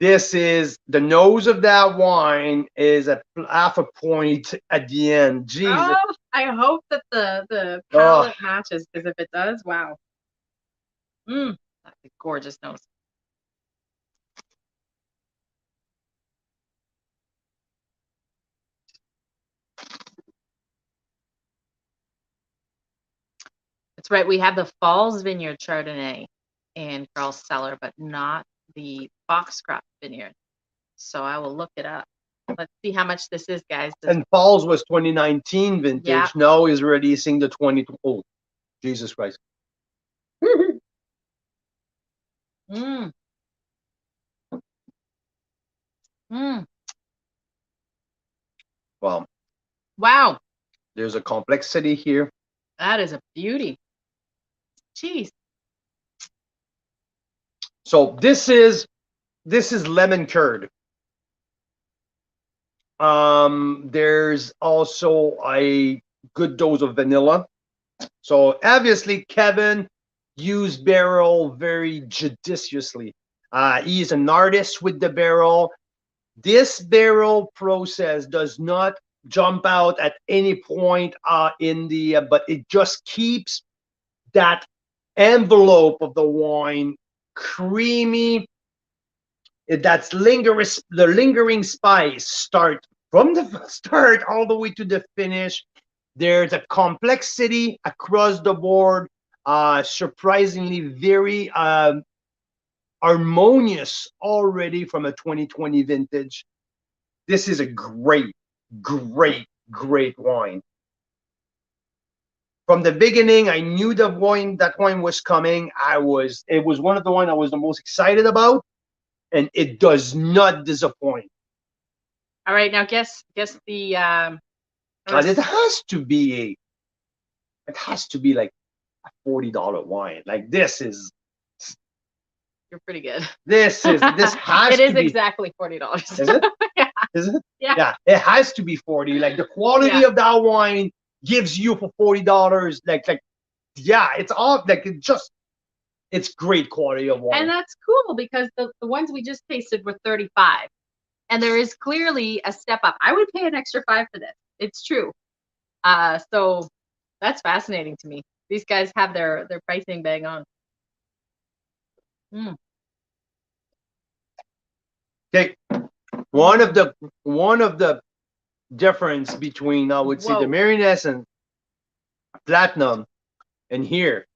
This is the nose of that wine is at half a point at the end. Jesus. Oh, I hope that the palate matches, because if it does, wow. That's a gorgeous nose. That's right. We have the Falls Vineyard Chardonnay in Carl's cellar, but not the Foxcroft Vineyard. So I will look it up. Let's see how much this is, guys. And Falls was 2019 vintage. Yeah. Now he's releasing the 20. Oh, Jesus Christ. Well. Wow. There's a complexity here. That is a beauty. Jeez. So this is lemon curd. There's also a good dose of vanilla. So obviously Kevin used barrel very judiciously. He's an artist with the barrel. This barrel process does not jump out at any point in the, but it just keeps that envelope of the wine creamy. That's the lingering spice start from the start all the way to the finish. There's a complexity across the board, surprisingly very harmonious already from a 2020 vintage. This is a great wine. From the beginning, I knew that wine was coming. It was one of the wine I was the most excited about, and it does not disappoint. All right, now guess the. It has to be like a $40 wine. Like this is. You're pretty good. This has it is exactly $40. Is it? Yeah. Is it? Yeah. It has to be 40. Like the quality of that wine gives you for $40. It's all like it's great quality of wine. And that's cool because the ones we just tasted were 35. And there is clearly a step up. I would pay an extra $5 for this. It's true. So that's fascinating to me. These guys have their pricing bang on. Okay, one of the difference between, I would say, the Mariness and Platinum and here,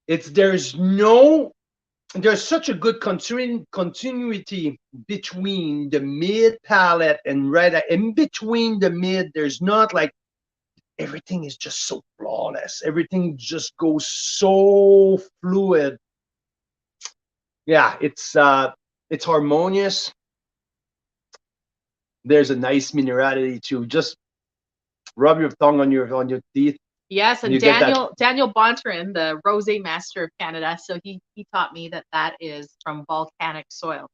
there's such a good continuity between the mid palette and red. In between the mid, there's not like everything is just so flawless. Everything just goes so fluid. Yeah, it's harmonious. There's a nice minerality too. Just rub your tongue on your teeth. Yes, and Daniel Bontarin, the rosé master of Canada, so he taught me that is from volcanic soil.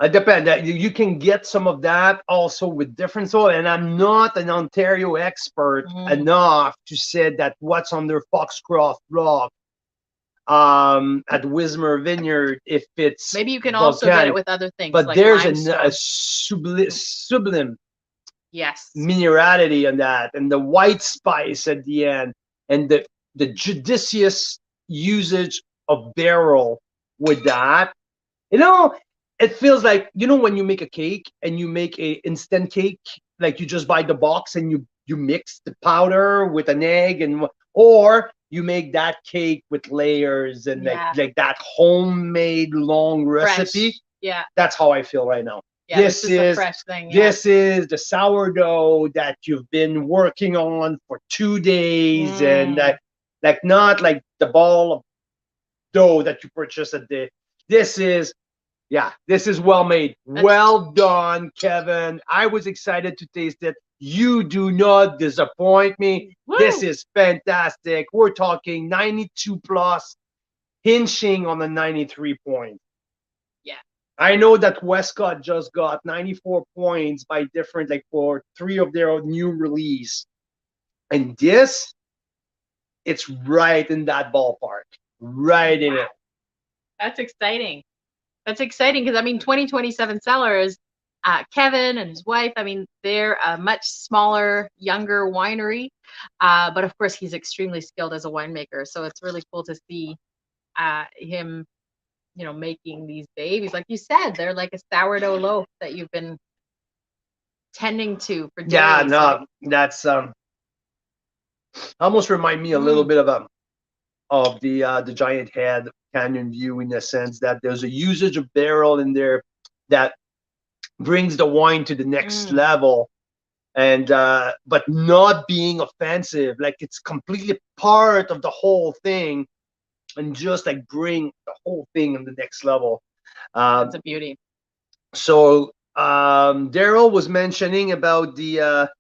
It depends. You can get some of that also with different soil, and I'm not an Ontario expert enough to say that what's under Foxcroft Rock at Wismer Vineyard, if it's maybe you can volcanic, also get it with other things. But like there's limestone. a sublime yes minerality on that, and the white spice at the end, and the judicious usage of barrel with that. It feels like, when you make a cake and you make a instant cake, like you just buy the box and you mix the powder with an egg, or you make that cake with layers and like that homemade long recipe. Yeah, that's how I feel right now. Yeah, this is a fresh thing. Yeah. This is the sourdough that you've been working on for 2 days, and like not like the ball of dough that you purchase at the. This is well made. Well done, Kevin. I was excited to taste it. You do not disappoint me. Woo! This is fantastic. We're talking 92 plus, hinging on the 93 point. Yeah. I know that Westcott just got 94 points by different, like for 3 of their new release. And this, it's right in that ballpark. Right in it. That's exciting. That's exciting because, 2027 Cellars, Kevin and his wife, they're a much smaller, younger winery. But of course, he's extremely skilled as a winemaker. So it's really cool to see him, making these babies. Like you said, they're like a sourdough loaf that you've been tending to for days. Yeah, no, that's almost remind me a little bit of the Giant Head Canyon View, in the sense that there's a usage of barrel in there that brings the wine to the next level, and but not being offensive. Like it's completely part of the whole thing, and just like bring the whole thing on the next level. That's a beauty. So Daryl was mentioning about the.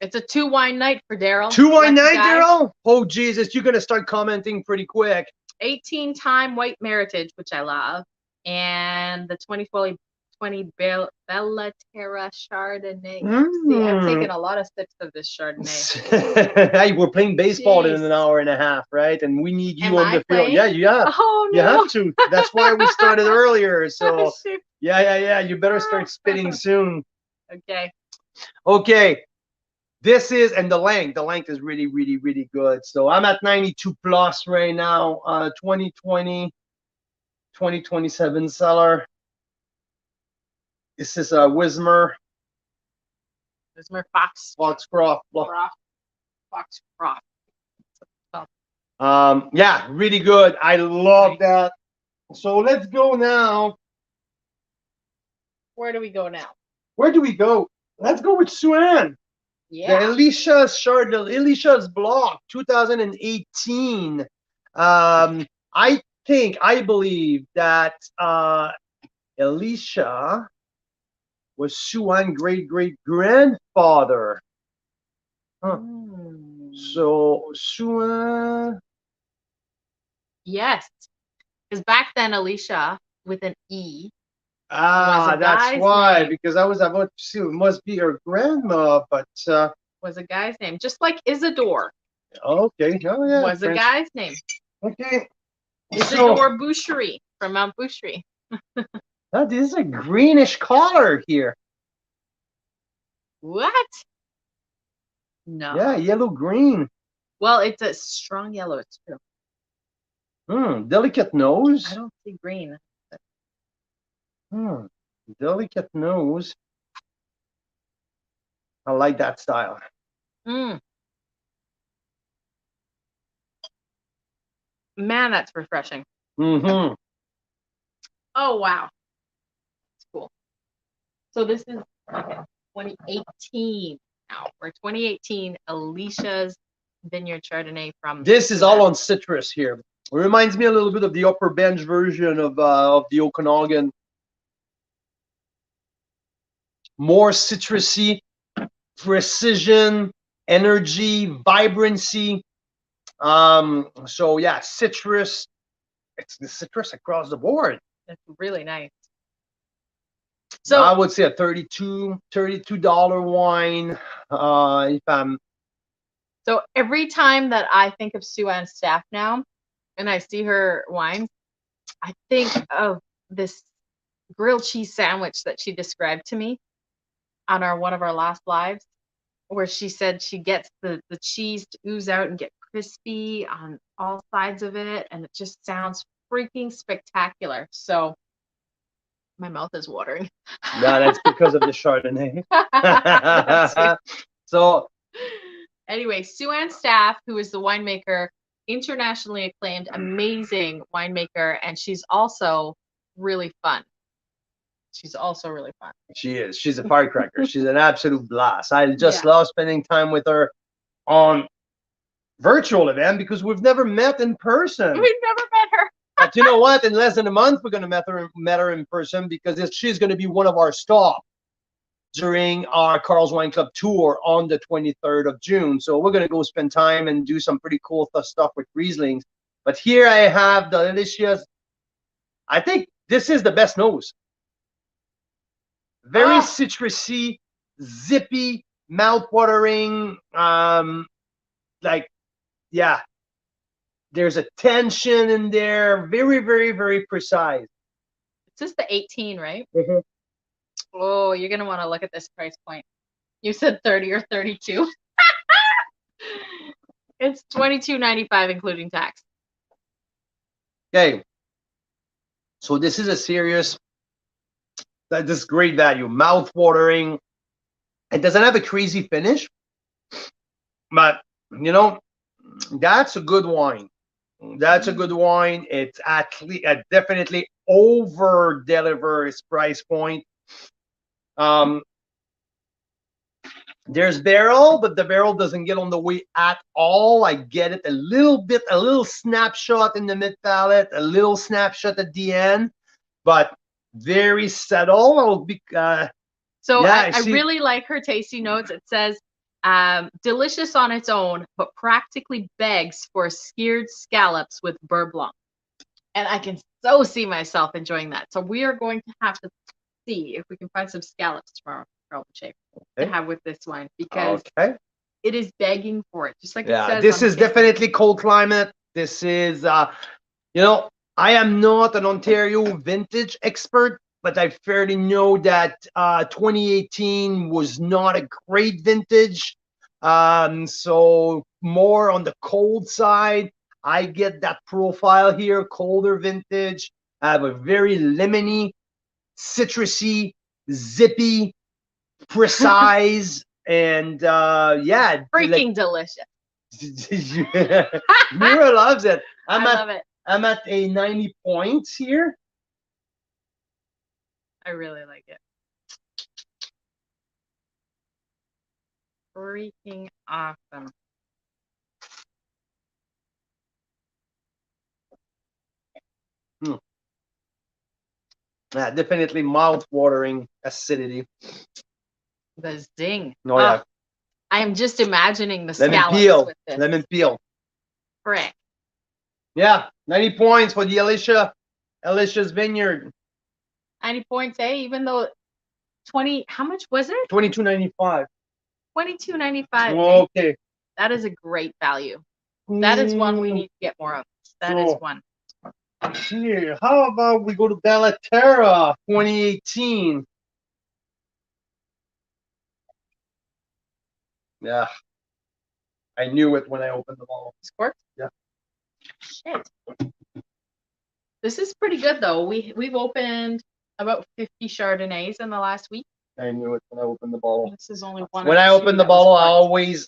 It's a 2 wine night for Daryl. 2 wine night, Daryl? Oh, Jesus, you're going to start commenting pretty quick. 18-time white meritage, which I love, and the 2020 Bella Terra Chardonnay. See, I'm taking a lot of sips of this Chardonnay. Hey, we're playing baseball in an hour and a half, right? And we need you on the field. Yeah, you have. Oh, no. You have to. That's why we started earlier. So, yeah. You better start spitting soon. Okay. This is, and the length is really, really, really good. So I'm at 92 plus right now. 2020, 2027 cellar. This is Wismer. Wismer Foxcroft. Foxcroft. Yeah, really good. I love that. So let's go now. Where do we go now? Let's go with Sue-Ann. Yeah. The Alicia's Block 2018. I believe that Alicia was Sue-Ann great-great-grandfather. So Sue-Ann. Yes. Because back then Alicia with an E. That's why, because I was about to see it must be her grandma, but was a guy's name, just like Isidore. Okay. Oh yeah. Was a guy's name. Okay. Isidore Boucherie from Mount Boucherie. This is a greenish color here. What? No. Yeah, yellow green. Well, it's a strong yellow. It's true. Delicate nose. I don't see green. Delicate nose. I like that style. Mm. Man, that's refreshing. Mm-hmm. Oh, wow. That's cool. So this is 2018 now. We're 2018 Alicia's Vineyard Chardonnay from. This is all on citrus here. It reminds me a little bit of the upper bench version of the Okanagan. More citrusy, precision, energy, vibrancy. So yeah, citrus. It's the citrus across the board. It's really nice. So I would say a $32 wine. If I'm So every time that I think of Sue-Ann's staff now, and I see her wines, I think of this grilled cheese sandwich that she described to me on one of our last lives, where she said she gets the cheese to ooze out and get crispy on all sides of it, and it just sounds freaking spectacular. So my mouth is watering. no, that's because of the Chardonnay. So anyway, Sue-Ann Staff, who is the winemaker, internationally acclaimed, amazing winemaker, and she's also really fun. She's also really fun. She is. She's a firecracker. She's an absolute blast. I just love spending time with her on virtual event because we've never met in person. We've never met her. But you know what? In less than a month, we're going to met her in person because she's going to be one of our stops during our Carl's Wine Club tour on the 23rd of June. So we're going to go spend time and do some pretty cool stuff with Rieslings. But here I have the delicious. I think this is the best nose. Very citrusy, zippy, mouth-watering. Like, yeah. There's a tension in there. Very, very, very precise. It's just the 18, right? Mm-hmm. Oh, you're going to want to look at this price point. You said 30 or 32. It's $22.95 including tax. Okay. So this is a serious, this is great value. Mouth-watering. It doesn't have a crazy finish. But, you know, that's a good wine. That's a good wine. It's at least definitely over deliver its price point. There's barrel, but the barrel doesn't get on the way at all. I get it a little bit, a little snapshot in the mid palate, a little snapshot at the end, but very subtle. So yeah, I really like her tasty notes. It says, delicious on its own, but practically begs for skewed scallops with beurre blanc. And I can so see myself enjoying that. So we are going to have to see if we can find some scallops tomorrow to have with this wine, because it is begging for it. Just like it says. This is definitely cold climate. This is, you know, I am not an Ontario vintage expert, but I fairly know that 2018 was not a great vintage. So more on the cold side. I get that profile here, colder vintage. I have a very lemony, citrusy, zippy, precise, and yeah, freaking delicious. Mira loves it. I love it. I'm at a 90 points here. I really like it. Freaking awesome. Yeah, definitely mouth-watering acidity. The zing. Oh, yeah. I am just imagining the lemon scallops peel. with this. Lemon peel. Frick. Yeah, 90 points for the Alicia's Vineyard. 90 points, eh? Even though 20, how much was it? $22.95. $22.95. Okay. That is a great value. That is one we need to get more of. That is one. Here, how about we go to Bella Terra 2018? Yeah. I knew it when I opened the bottle. It's corked? Yeah. Shit. This is pretty good though. We've opened about 50 Chardonnays in the last week. I knew it when I opened the bottle. This is only one. When I open the bottle, I always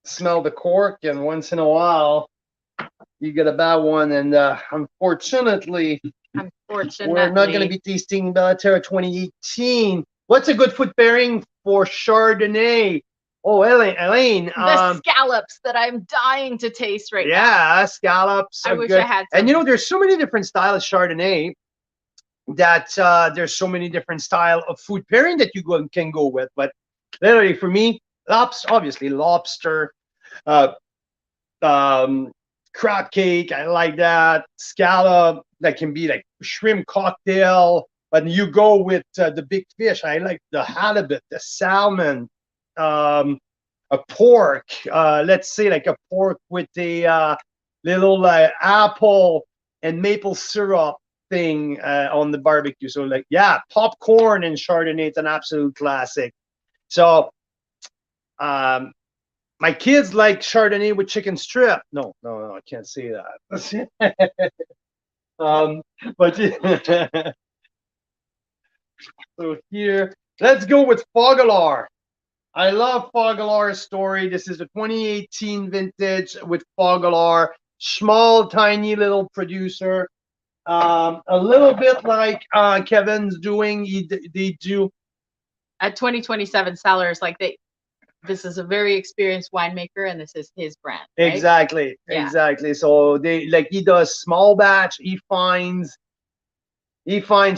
smell the cork, and once in a while, you get a bad one. And unfortunately, we're not going to be tasting Bella Terra 2018. What's a good food pairing for Chardonnay? Oh, Elaine. The scallops that I'm dying to taste right now. Yeah, scallops. I wish I had some. And you know, there's so many different styles of Chardonnay that there's so many different style of food pairing that you can go with. But literally for me, obviously lobster, crab cake, I like that. Scallop, that can be like shrimp cocktail. But you go with the big fish. I like the halibut, the salmon, a pork. Let's say like a pork with a little apple and maple syrup thing on the barbecue. So like, yeah, popcorn and Chardonnay, it's an absolute classic. So my kids like Chardonnay with chicken strip. No, I can't say that. But yeah. So here, let's go with Fogalar. I love Fogalar's story. This is a 2018 vintage with Fogalar. Small, tiny little producer. A little bit like Kevin's doing. They do at 2027 sellers, like this is a very experienced winemaker, and this is his brand. Right? Exactly, yeah. Exactly. So he does small batch. He finds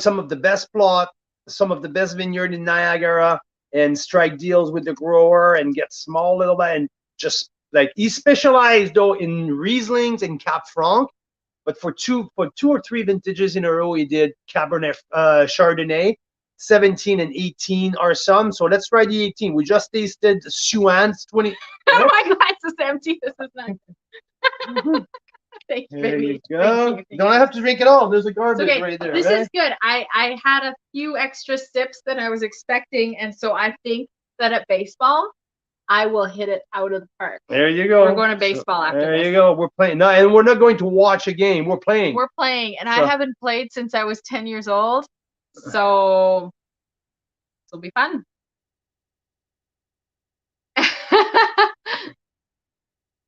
some of the best plot, some of the best vineyard in Niagara, and strike deals with the grower and get small little bit, and just like he specialized though in Rieslings and Cap Franc. But for two or three vintages in a row, he did Cabernet Chardonnay. 17 and 18 are some. So let's try the 18. We just tasted Suan's 20. Oh, my glass is empty. This is not. Thanks, there baby. You go. Thank you. Don't have to drink it all. There's a garbage right there. This is good. I had a few extra sips than I was expecting, and so I think that at baseball, I will hit it out of the park. There you go. We're going to baseball after there this. There you go. We're playing. No, and we're not going to watch a game. We're playing. We're playing, and I haven't played since I was 10 years old. So it'll be fun.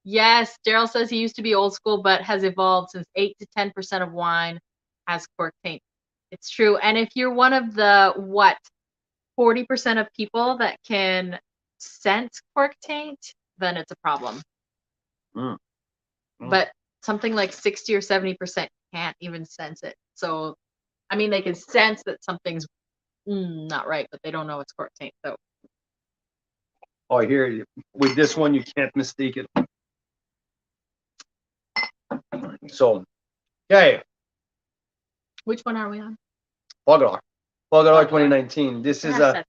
Yes, Daryl says he used to be old school, but has evolved since 8 to 10% of wine has cork taint. It's true. And if you're one of the 40% of people that can sense cork taint, then it's a problem. But something like 60 or 70% can't even sense it. So, I mean, they can sense that something's not right, but they don't know it's cork taint. So, oh, I hear you. With this one, you can't mistake it. So, okay. Which one are we on? Fogalar 2019. This is that's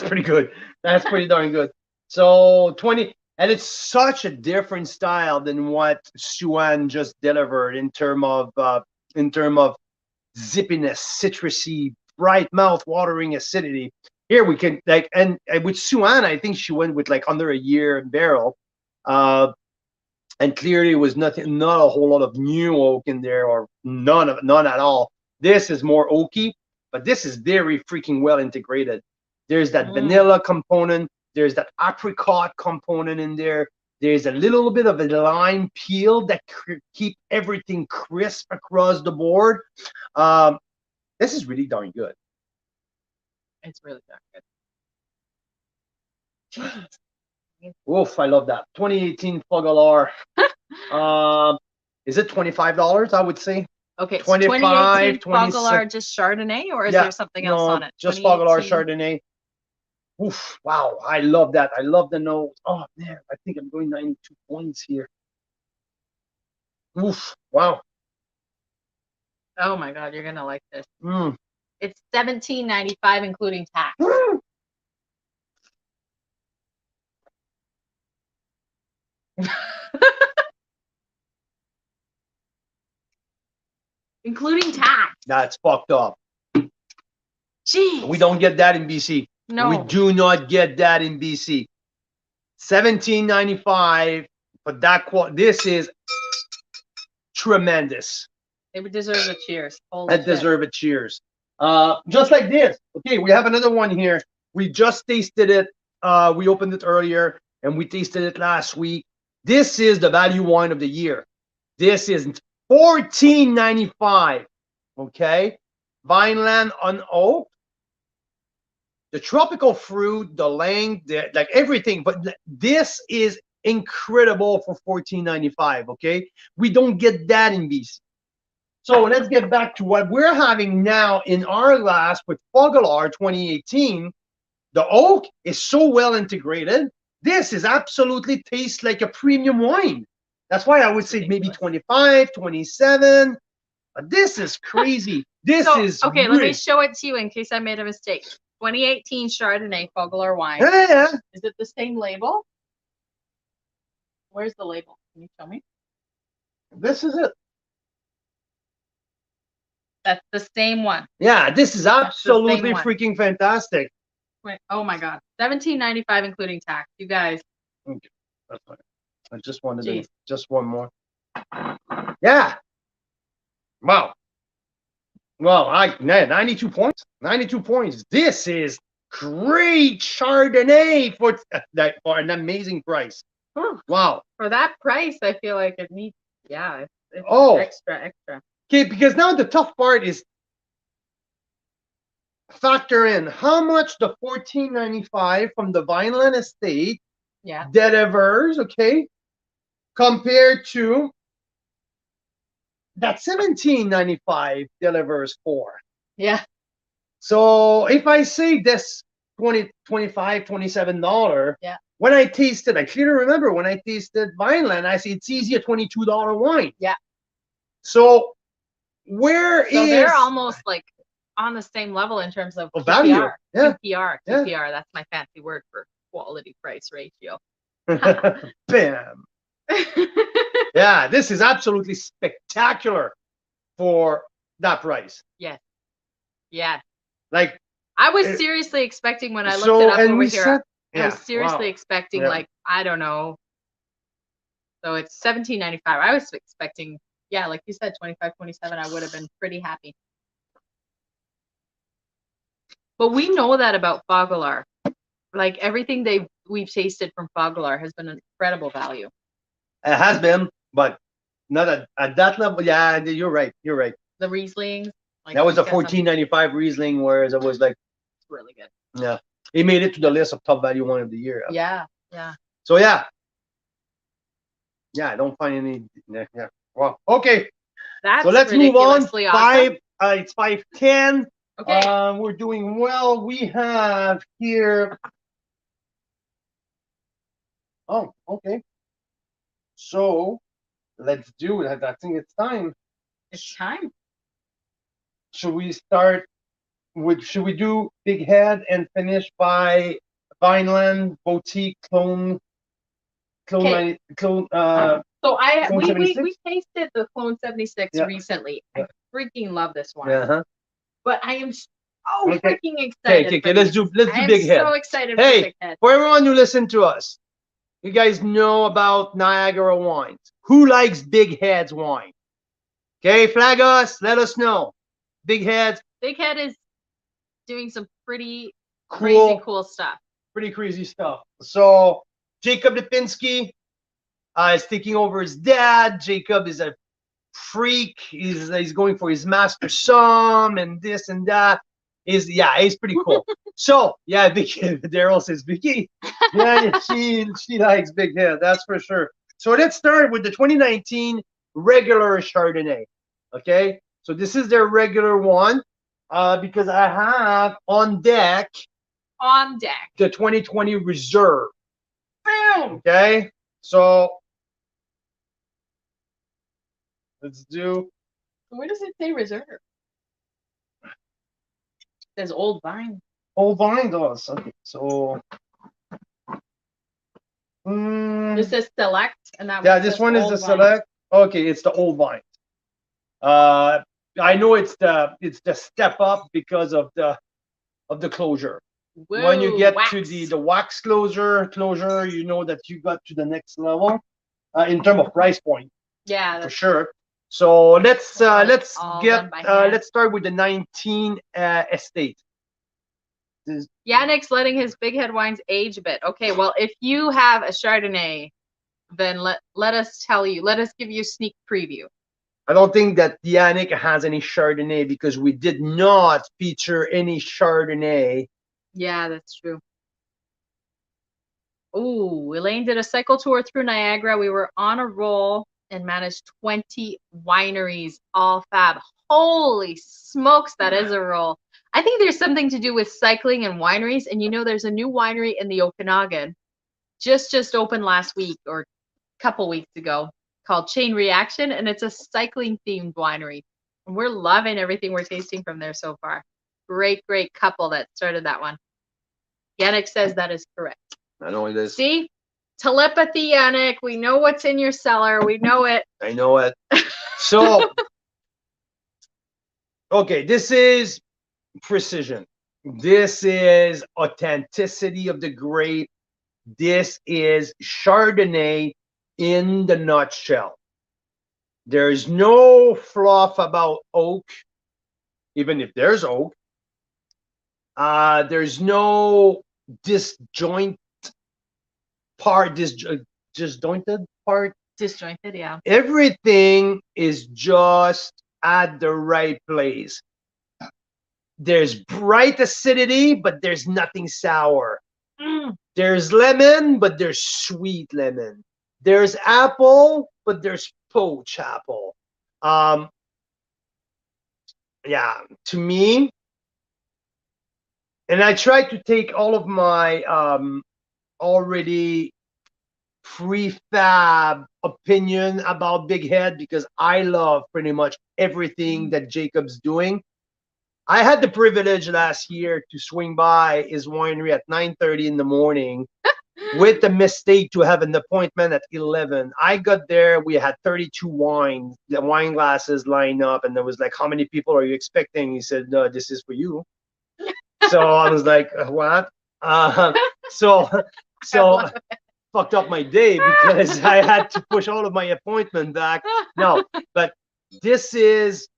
pretty good. That's pretty darn good. So 20, and it's such a different style than what Suan just delivered in term of zippiness, citrusy, bright mouth watering acidity. Here we can and with Suan, I think she went with like under a year barrel. And clearly it was not a whole lot of new oak in there, or none at all. This is more oaky, but this is very freaking well integrated. There's that vanilla component. There's that apricot component in there. There's a little bit of a lime peel that keep everything crisp across the board. This is really darn good. It's really darn good. Oof, I love that. 2018 Fogalar. Is it $25? I would say. Okay, 25, Fogalar just Chardonnay, or is there something else on it? Just Fogalar Chardonnay. Oof, wow, I love that. I love the nose. Oh man, I think I'm going 92 points here. Oof, wow. Oh my God, you're gonna like this. It's $17.95 including tax. Including tax. That's fucked up. Jeez. We don't get that in BC. No. We do not get that in BC. $17.95 but this is tremendous. They would deserve a cheers. I deserve a cheers. Just like this. Okay, we have another one here. We just tasted it. We opened it earlier and we tasted it last week. This is the value wine of the year. This is $14.95. Okay, Vineland unoaked. The tropical fruit, the length, like everything. But this is incredible for $14.95. Okay, we don't get that in BC. So let's get back to what we're having now in our glass with Fogalar 2018. The oak is so well integrated. This is absolutely tastes like a premium wine. That's why I would say maybe 25, 27. This is crazy. This is okay. really... Let me show it to you in case I made a mistake. 2018 Chardonnay Fogalar wine. Yeah. Is it the same label? Where's the label? Can you show me? This is it. That's the same one. Yeah, this is absolutely freaking fantastic. Wait, oh my God, $17.95 including tax. You guys. Okay, that's fine. I just wanted to, just one more. Yeah. Wow. Well, 92 points. 92 points. This is great Chardonnay for an amazing price. Wow. For that price, I feel like it needs, yeah, it's extra. Okay, because now the tough part is factor in how much the $14.95 from the Vineland Estate delivers, okay, compared to that $17.95 delivers for. Yeah. So if I say this $20, $25, $27, yeah. When I tasted, I clearly remember when I tasted Vineland, I said it's easy a $22 wine. Yeah. So they're almost like on the same level in terms of value. Yeah. QPR. That's my fancy word for quality price ratio. Bam. Yeah, this is absolutely spectacular for that price. Yes. Yeah. Like I was seriously expecting when I looked it up over here. I was seriously expecting like, I don't know. So it's $17.95. I was expecting, yeah, like you said, 25, 27. I would have been pretty happy. But we know that about Fogalar. Like everything we've tasted from Fogalar has been an incredible value. It has been, but not at that level. Yeah, you're right. You're right. The Rieslings. Like that was a $14.95 Riesling, whereas it was like it's really good. Yeah, he made it to the list of top value wine of the year. Yeah. So yeah, I don't find any. Yeah. Well, okay. That's so let's move on. Awesome. It's 5:10. Okay. We're doing well. We have here. Oh, okay. So let's do it. I think it's time. It's time. Should we start with? Should we do Big Head and finish by Vineland Boutique Clone? So we tasted the Clone 76 recently. I freaking love this one. But I am so freaking excited. Okay, let's do Big Head. I'm so excited for Big Head. For everyone who listened to us, you guys know about Niagara wines. Who likes Big Head's wine? Okay, flag us. Let us know. Big Head. Big Head is doing some pretty crazy cool stuff. Pretty crazy stuff. So Jacob Lipinski is taking over his dad. Jacob is a freak. He's going for his master somm and this and that. He's pretty cool. So Daryl says Vicky. Yeah, she likes Big Head, that's for sure. So let's start with the 2019 regular Chardonnay. Okay, so this is their regular one because I have on deck the 2020 reserve. Boom. Okay, so let's do. Where does it say reserve? It says Old Vine. Old Vine does. Okay, so. This is select, and that. Yeah, this one is the select. Okay, it's the Old Vine. I know it's the step up because of the closure. Whoa, when you get to the wax closure, you know that you got to the next level. in terms of price point. Yeah, for sure. So let's all done by hand. let's start with the 19 estate. Yannick's letting his big head wines age a bit. Okay, well, if you have a Chardonnay, then let us give you a sneak preview. I don't think that Yannick has any Chardonnay because we did not feature any Chardonnay. Yeah, that's true. Ooh, Elaine did a cycle tour through Niagara. We were on a roll and managed 20 wineries, all fab. Holy smokes, that is a roll. I think there's something to do with cycling and wineries. And there's a new winery in the Okanagan, just opened last week or a couple weeks ago, called Chain Reaction, and it's a cycling themed winery. And we're loving everything we're tasting from there so far. Great couple that started that one. Yannick says that is correct. I know it is. See? Telepathy, Yannick. We know what's in your cellar. We know it. I know it. So, okay, this is precision. This is authenticity of the grape. This is Chardonnay in the nutshell. There's no fluff about oak, even if there's oak. There's no disjointed part. Disjointed, yeah. Everything is just at the right place. There's bright acidity, but there's nothing sour. There's lemon, but there's sweet lemon. There's apple, but there's poached apple. Yeah, to me, and I try to take all of my already prefab opinion about Big Head because I love pretty much everything that Jacob's doing. I had the privilege last year to swing by his winery at 9:30 in the morning with the mistake to have an appointment at 11. I got there, we had 32 wine glasses lined up, and there was like, how many people are you expecting? He said, no, this is for you. So I was like, what? So fucked up my day because I had to push all of my appointment back. No, but this is,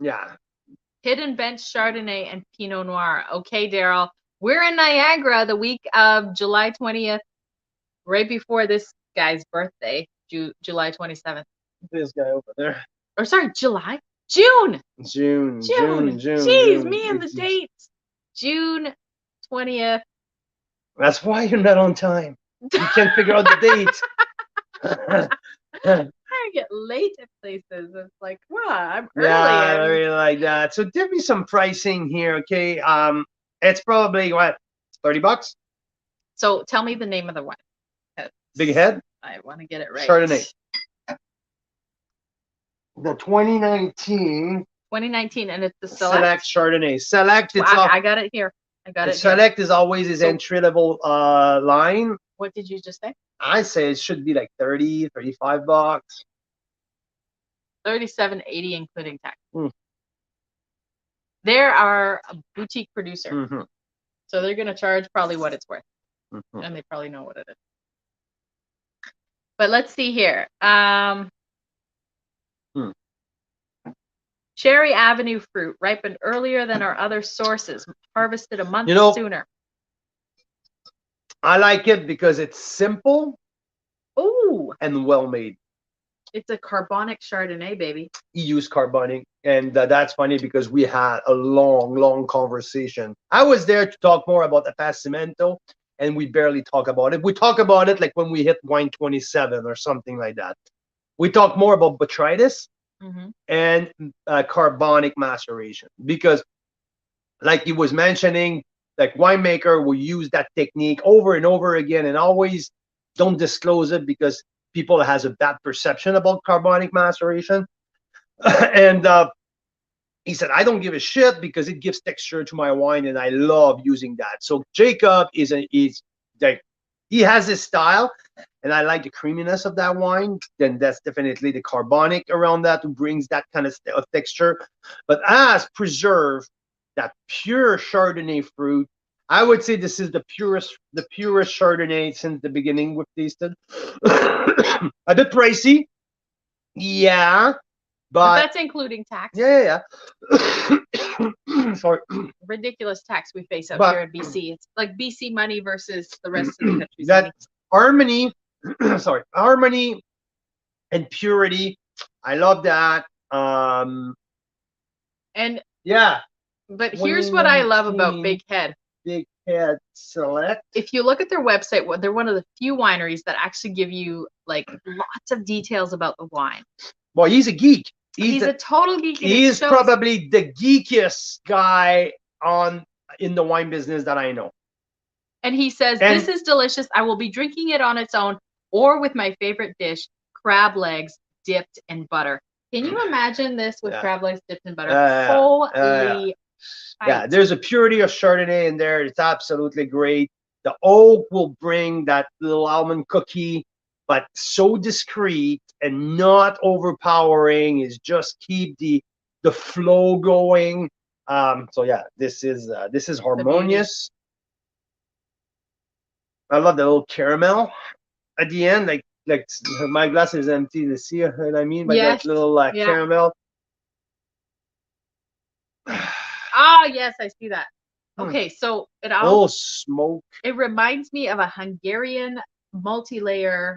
yeah. Hidden Bench Chardonnay and Pinot Noir. Okay, Daryl. We're in Niagara the week of July 20th, right before this guy's birthday, July 27th. This guy over there. Or sorry, July? June. Jeez, me and the dates. June 20th. That's why you're not on time. You can't figure out the date. I get late at places. It's like, wow, I'm early. Yeah, I really like that. So give me some pricing here, okay? It's probably what, $30? So tell me the name of the wine. Big Head? I want to get it right. Chardonnay. The 2019. 2019, and it's the Select. Select Chardonnay. Select. It's I got it here. I got it. Select is always his entry level line. What did you just say? I say it should be like $30, $35. $37.80 including tax. They are a boutique producer, so they're going to charge probably what it's worth, and they probably know what it is. But let's see here. Cherry Avenue fruit ripened earlier than our other sources, harvested a month sooner. I like it because it's simple. Ooh. And well made. It's a carbonic Chardonnay, baby. He used carbonic, and that's funny because we had a long conversation. I was there to talk more about the Appassimento, and we barely talk about it. We talk about it like when we hit wine 27 or something like that. We talk more about botrytis and carbonic maceration because, like he was mentioning, like winemaker will use that technique over and over again and always don't disclose it because people has a bad perception about carbonic maceration. And he said, I don't give a shit because it gives texture to my wine and I love using that. So Jacob is like, he has his style and I like the creaminess of that wine. Then that's definitely the carbonic around that who brings that kind of texture. But as preserve that pure Chardonnay fruit, I would say this is the purest Chardonnay since the beginning we've tasted. A bit pricey, yeah, But but that's including tax. yeah. Sorry, Ridiculous tax we face out but here in BC. It's like BC money versus the rest of the country's that money. harmony, sorry, harmony and purity. I love that. And Yeah, but here's what I love about Big Head. Big Head Select. If you look at their website, they're one of the few wineries that actually give you like lots of details about the wine. Well, he's a geek. He's a total geek. He's probably the geekiest guy in the wine business that I know. And he says, this is delicious. I will be drinking it on its own or with my favorite dish, crab legs dipped in butter. Can you imagine this with crab legs dipped in butter? Holy yeah, there's a purity of Chardonnay in there. It's absolutely great. The oak will bring that little almond cookie, but so discreet and not overpowering. Is just keep the flow going. So yeah, this is harmonious. I love the little caramel at the end, like my glass is empty. You see what I mean by that little caramel? Yes, I see that. Okay, so smoke. It reminds me of a Hungarian multi-layer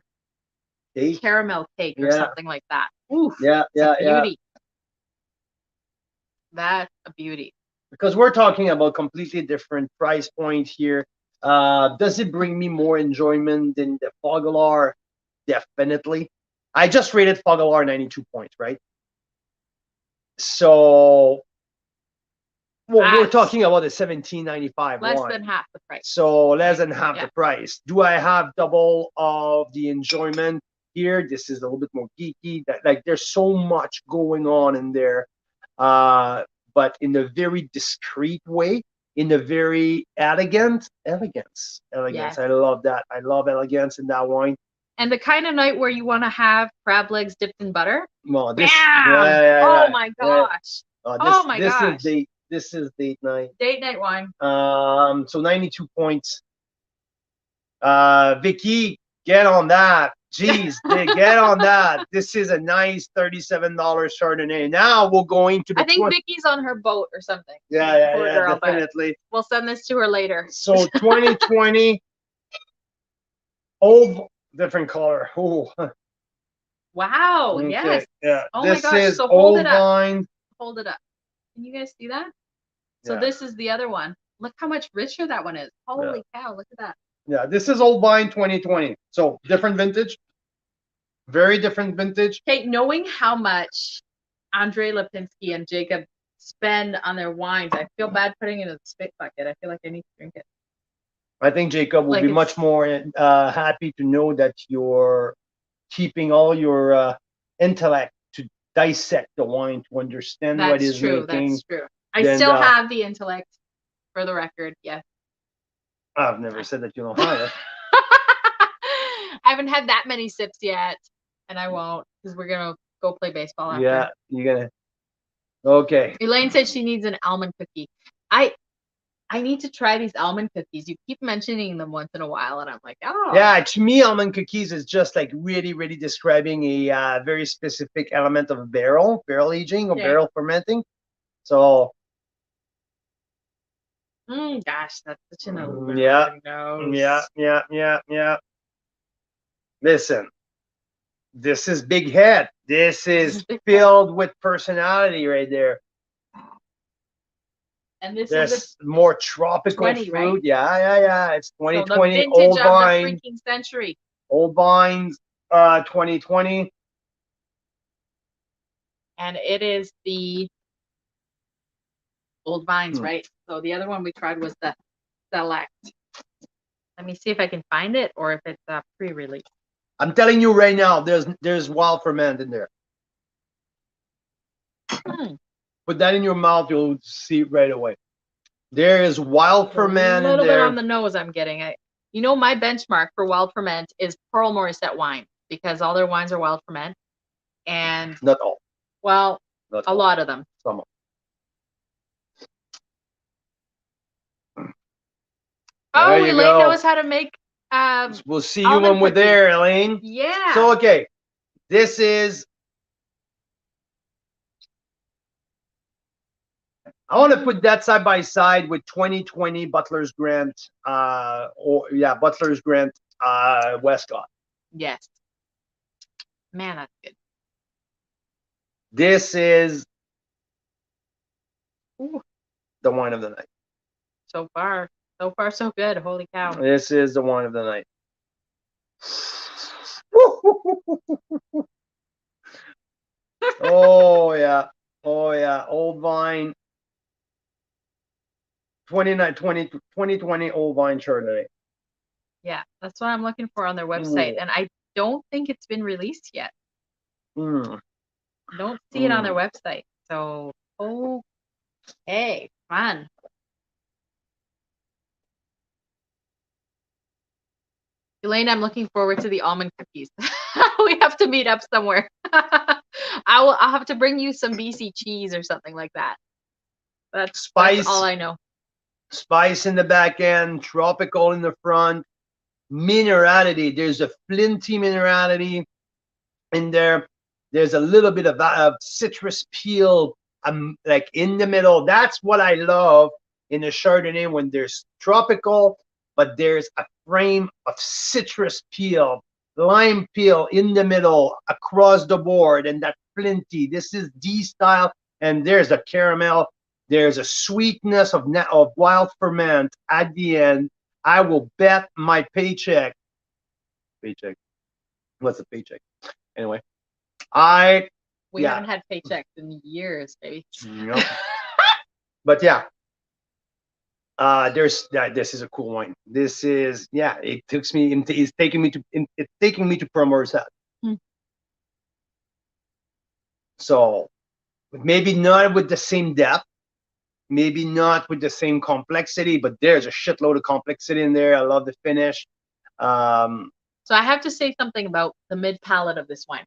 caramel cake or something like that. Oof. Beauty. That's a beauty. Because we're talking about completely different price point here. Does it bring me more enjoyment than the Fogalar? Definitely. I just rated Fogalar 92 points, right? So, we're talking about a $17.95 less than half the price. So less than half the price. Do I have double of the enjoyment here? This is a little bit more geeky. Like there's so much going on in there, but in a very discreet way, in a very elegance. Yes. I love that. I love elegance in that wine. And the kind of night where you want to have crab legs dipped in butter. Well, this, oh my gosh. Oh my gosh. This is date night. Date night wine. So 92 points. Vicky, get on that. Jeez, get on that. This is a nice $37 Chardonnay. Now we'll go into the. I think Vicky's on her boat or something. Yeah, girl, definitely. We'll send this to her later. So 2020, old, different color. Ooh. Wow. Okay. Yes. Yeah. Oh this my gosh. is So hold it up. Vine. Hold it up. Can you guys see that? So this is the other one. Look how much richer that one is. Holy cow, look at that. Yeah, this is Old Vine 2020. So different vintage. Very different vintage. Okay, knowing how much Andre Lipinski and Jacob spend on their wines, I feel bad putting it in the spit bucket. I feel like I need to drink it. I think Jacob will be much more happy to know that you're keeping all your intellect to dissect the wine, to understand what is making. That's true. I still have the intellect, for the record. Yes. I've never said that you don't have it. I haven't had that many sips yet, and I won't because we're gonna go play baseball after. Yeah, you're gonna. Okay. Elaine said she needs an almond cookie. I need to try these almond cookies. You keep mentioning them once in a while, and I'm like, oh. Yeah, to me, almond cookies is just like really, really describing a very specific element of barrel aging or barrel fermenting. So. Gosh, that's such an allure. Yeah. Listen, this is Big Head. This is filled with personality right there. And this is more tropical 20, fruit. Right? Yeah. It's 2020 so Old Vine. The freaking century. Old Vines 2020. And it is the Old Vines, right? So the other one we tried was the Select. Let me see if I can find it or if it's pre-release. I'm telling you right now, there's wild ferment in there. Put that in your mouth, you'll see it right away. There is wild ferment in there. A little bit on the nose I'm getting. My benchmark for wild ferment is Pearl Morissette wine because all their wines are wild ferment. And not all. Well, a lot of them. Some. Oh, you Elaine go. knows how to make. We'll see you almond when we're cookies. there, Elaine. Yeah. So, okay, this is. I want to put that side by side with 2020 Butler's Grant, Butler's Grant Westcott. Yes. Man, that's good. This is Ooh, the wine of the night. so far, so good. Holy cow. This is the wine of the night. Oh yeah, oh yeah, old vine. 2020 old vine Chardonnay. Yeah, that's what I'm looking for on their website, and I don't think it's been released yet. Mm. Don't see it on their website. So, okay, fun. Elaine, I'm looking forward to the almond cookies. We have to meet up somewhere. I'll have to bring you some BC cheese or something like that. That's all I know. Spice in the back end, tropical in the front, minerality. There's a flinty minerality in there. There's a little bit of citrus peel, like in the middle. That's what I love in the Chardonnay, when there's tropical, but there's a frame of citrus peel, lime peel in the middle, across the board, and that flinty. This is D style, and there's a caramel. There's a sweetness of wild ferment at the end. I will bet my paycheck. Paycheck. What's a paycheck? Anyway, we haven't had paychecks in years, baby. Yep. But yeah, this is a cool wine. This is, it takes me into, it's taking me to Primrose Head. So maybe not with the same depth, maybe not with the same complexity, but there's a shitload of complexity in there. I love the finish. So I have to say something about the mid palate of this wine.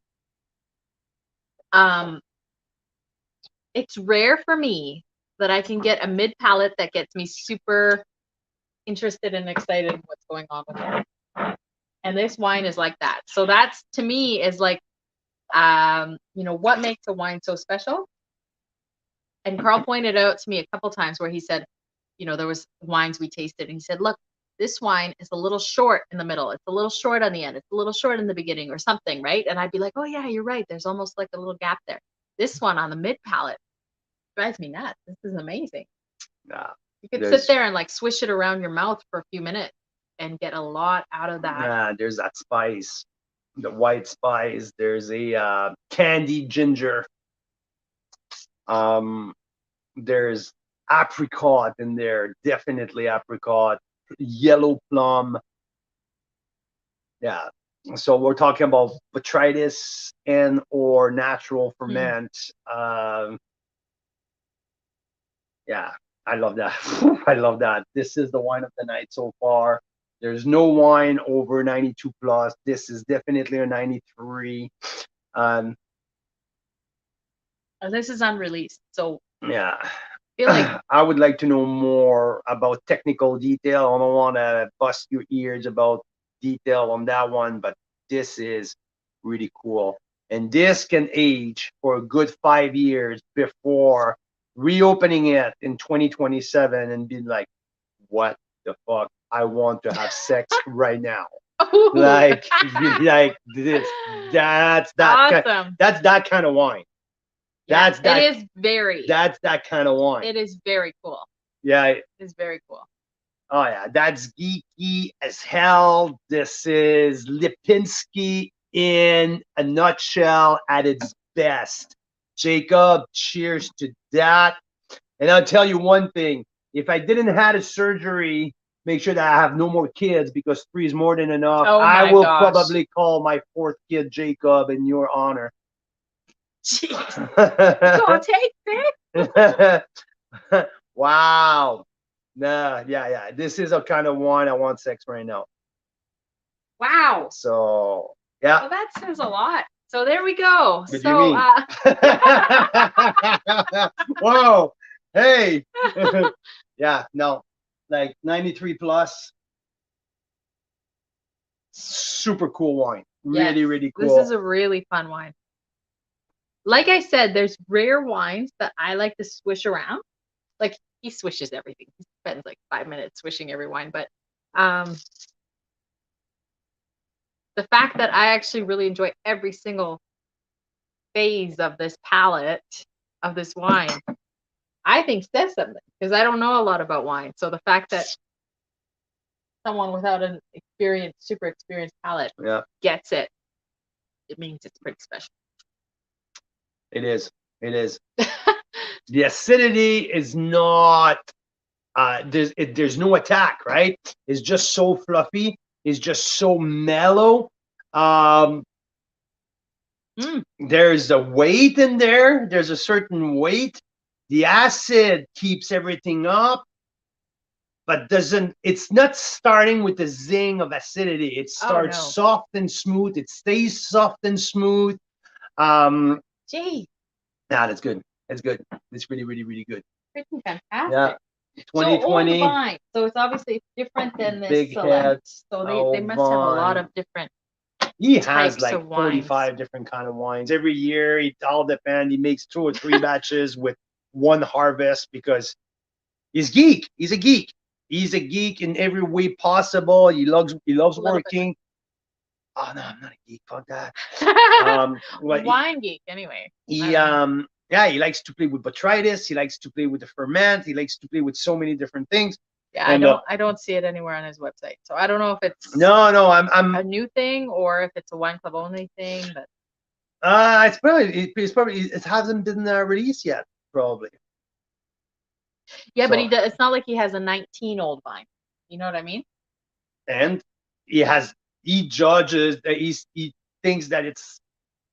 It's rare for me that I can get a mid palate that gets me super interested and excited in what's going on with it. And this wine is like that. So that's, to me, is like, what makes a wine so special? And Carl pointed out to me a couple times where he said, there was wines we tasted, and he said, look, this wine is a little short in the middle. It's a little short on the end. It's a little short in the beginning or something, right? And I'd be like, oh yeah, you're right. There's almost like a little gap there. This one on the mid palate drives me nuts. This is amazing. You could sit there and like swish it around your mouth for a few minutes and get a lot out of that. There's that spice, the white spice. There's a candied ginger. There's apricot in there, definitely apricot, yellow plum. Yeah. So we're talking about botrytis and or natural ferment. Yeah, I love that. I love that. This is the wine of the night so far. There's no wine over 92 plus. This is definitely a 93. This is unreleased, so yeah. I feel like I would like to know more about technical detail. I don't want to bust your ears about detail on that one, but this is really cool. And this can age for a good 5 years before reopening it in 2027 and be like, what the fuck? I want to have sex right now. Like this. That's that. Awesome. That's that kind of wine. Yeah, That's that. It is very. That's that kind of wine. It is very cool. Yeah. It is very cool. Oh yeah, that's geeky as hell. This is Lipinski in a nutshell at its best. Jacob, cheers to that. And I'll tell you one thing. If I didn't have a surgery, make sure that I have no more kids, because 3 is more than enough. I will probably call my 4th kid Jacob in your honor. Jeez. Gonna take it. Wow. Nah, yeah. This is a kind of wine I want sex right now. Wow. So yeah. Well, that says a lot. So there we go. What do you mean? Whoa. Hey. Yeah, no. like 93 plus. Super cool wine. Really, Yes, really cool. This is a really fun wine. Like I said, there's rare wines that I like to swish around. Like he swishes everything. He spends like 5 minutes swishing every wine. But the fact that I actually really enjoy every single phase of this palette of this wine, I think says something, because I don't know a lot about wine. So the fact that someone without an super experienced palate gets it, it means it's pretty special. It is. It is. The acidity is not, there's no attack, right? It's just so fluffy. It's just so mellow. There's a weight in there. There's a certain weight. The acid keeps everything up, but it's not starting with the zing of acidity. It starts soft and smooth. It stays soft and smooth. Gee. Nah, that's good. That's good. It's really, really, really good. Freaking fantastic. Yeah. 2020. So old vine. So it's obviously different than this big select. Head, so they must have a lot of different. He has like 45 different kind of wines every year. It all depends. He makes 2 or 3 batches with one harvest because he's geek. He's a geek. He's a geek in every way possible. He loves working. Oh no, I'm not a geek. Fuck that. Wine geek anyway. He he likes to play with botrytis. He likes to play with the ferment. He likes to play with so many different things. Yeah, and, I don't see it anywhere on his website. So I don't know if it's I'm a new thing or if it's a wine club only thing. But it's probably it hasn't been released yet, probably. Yeah, so, but it's not like he has a 19 old vine. You know what I mean? And he judges that he thinks that it's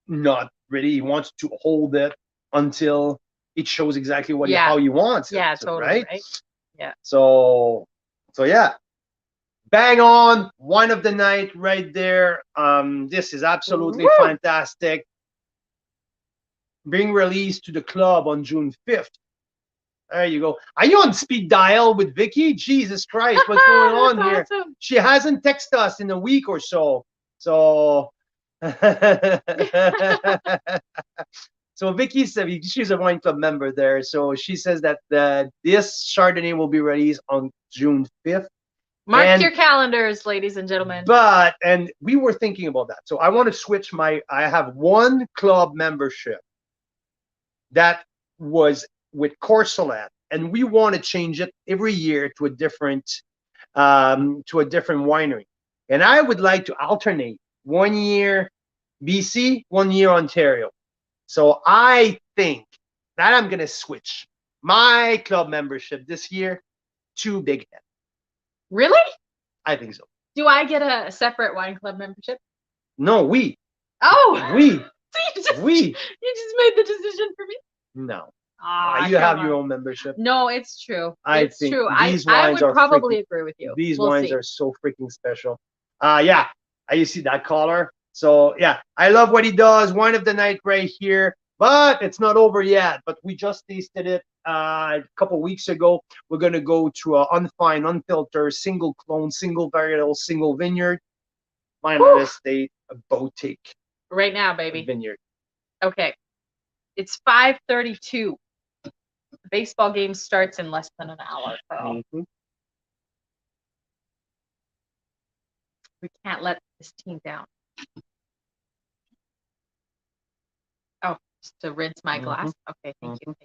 not ready. He wants to hold it until it shows exactly how he wants it. Yeah, totally. Right? Yeah. So yeah. Bang on, wine of the night right there. This is absolutely fantastic. Being released to the club on June 5th. There you go. Are you on speed dial with Vicky? Jesus Christ, what's going on here? Awesome. She hasn't texted us in a week or so. So so Vicky said she's a wine club member there. So she says that this Chardonnay will be released on June 5th. Mark your calendars, ladies and gentlemen. And we were thinking about that. So I want to switch I have one club membership that was with Corsolat, and we want to change it every year to a different winery. And I would like to alternate 1 year BC, 1 year Ontario. So I think that I'm going to switch my club membership this year to Big Head. Really? I think so. Do I get a separate wine club membership? No, we. Oh, we. So you just made the decision for me? No. You have your own membership. No, it's true. I think true. I would probably agree with you. These wines are so freaking special. You see that color? So yeah, I love what he does. Wine of the night right here, but it's not over yet. But we just tasted it a couple weeks ago. We're gonna go to an unfined, unfiltered, single clone, single varietal, single vineyard. Minor estate, a boutique. Right now, baby. Vineyard. Okay. It's 5:32. The baseball game starts in less than an hour, Carl. Mm-hmm. We can't let this team down. Oh, just to rinse my glass? Okay, thank you.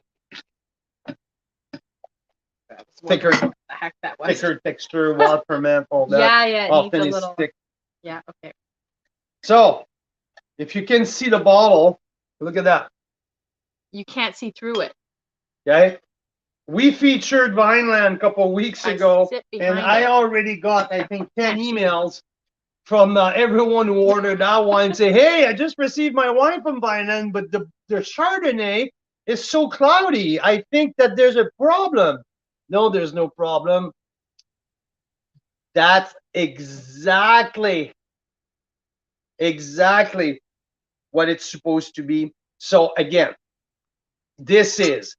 Thicker, what the heck that was. Thicker texture, wild ferment, all that. Yeah, it needs a little. Thick. Yeah, okay. So, if you can see the bottle, look at that. You can't see through it. Okay. We featured Vineland a couple of weeks ago, and I already got, I think, 10 emails from everyone who ordered that wine say, hey, I just received my wine from Vineland, but the Chardonnay is so cloudy. I think that there's a problem. No, there's no problem. That's exactly what it's supposed to be. So again, this is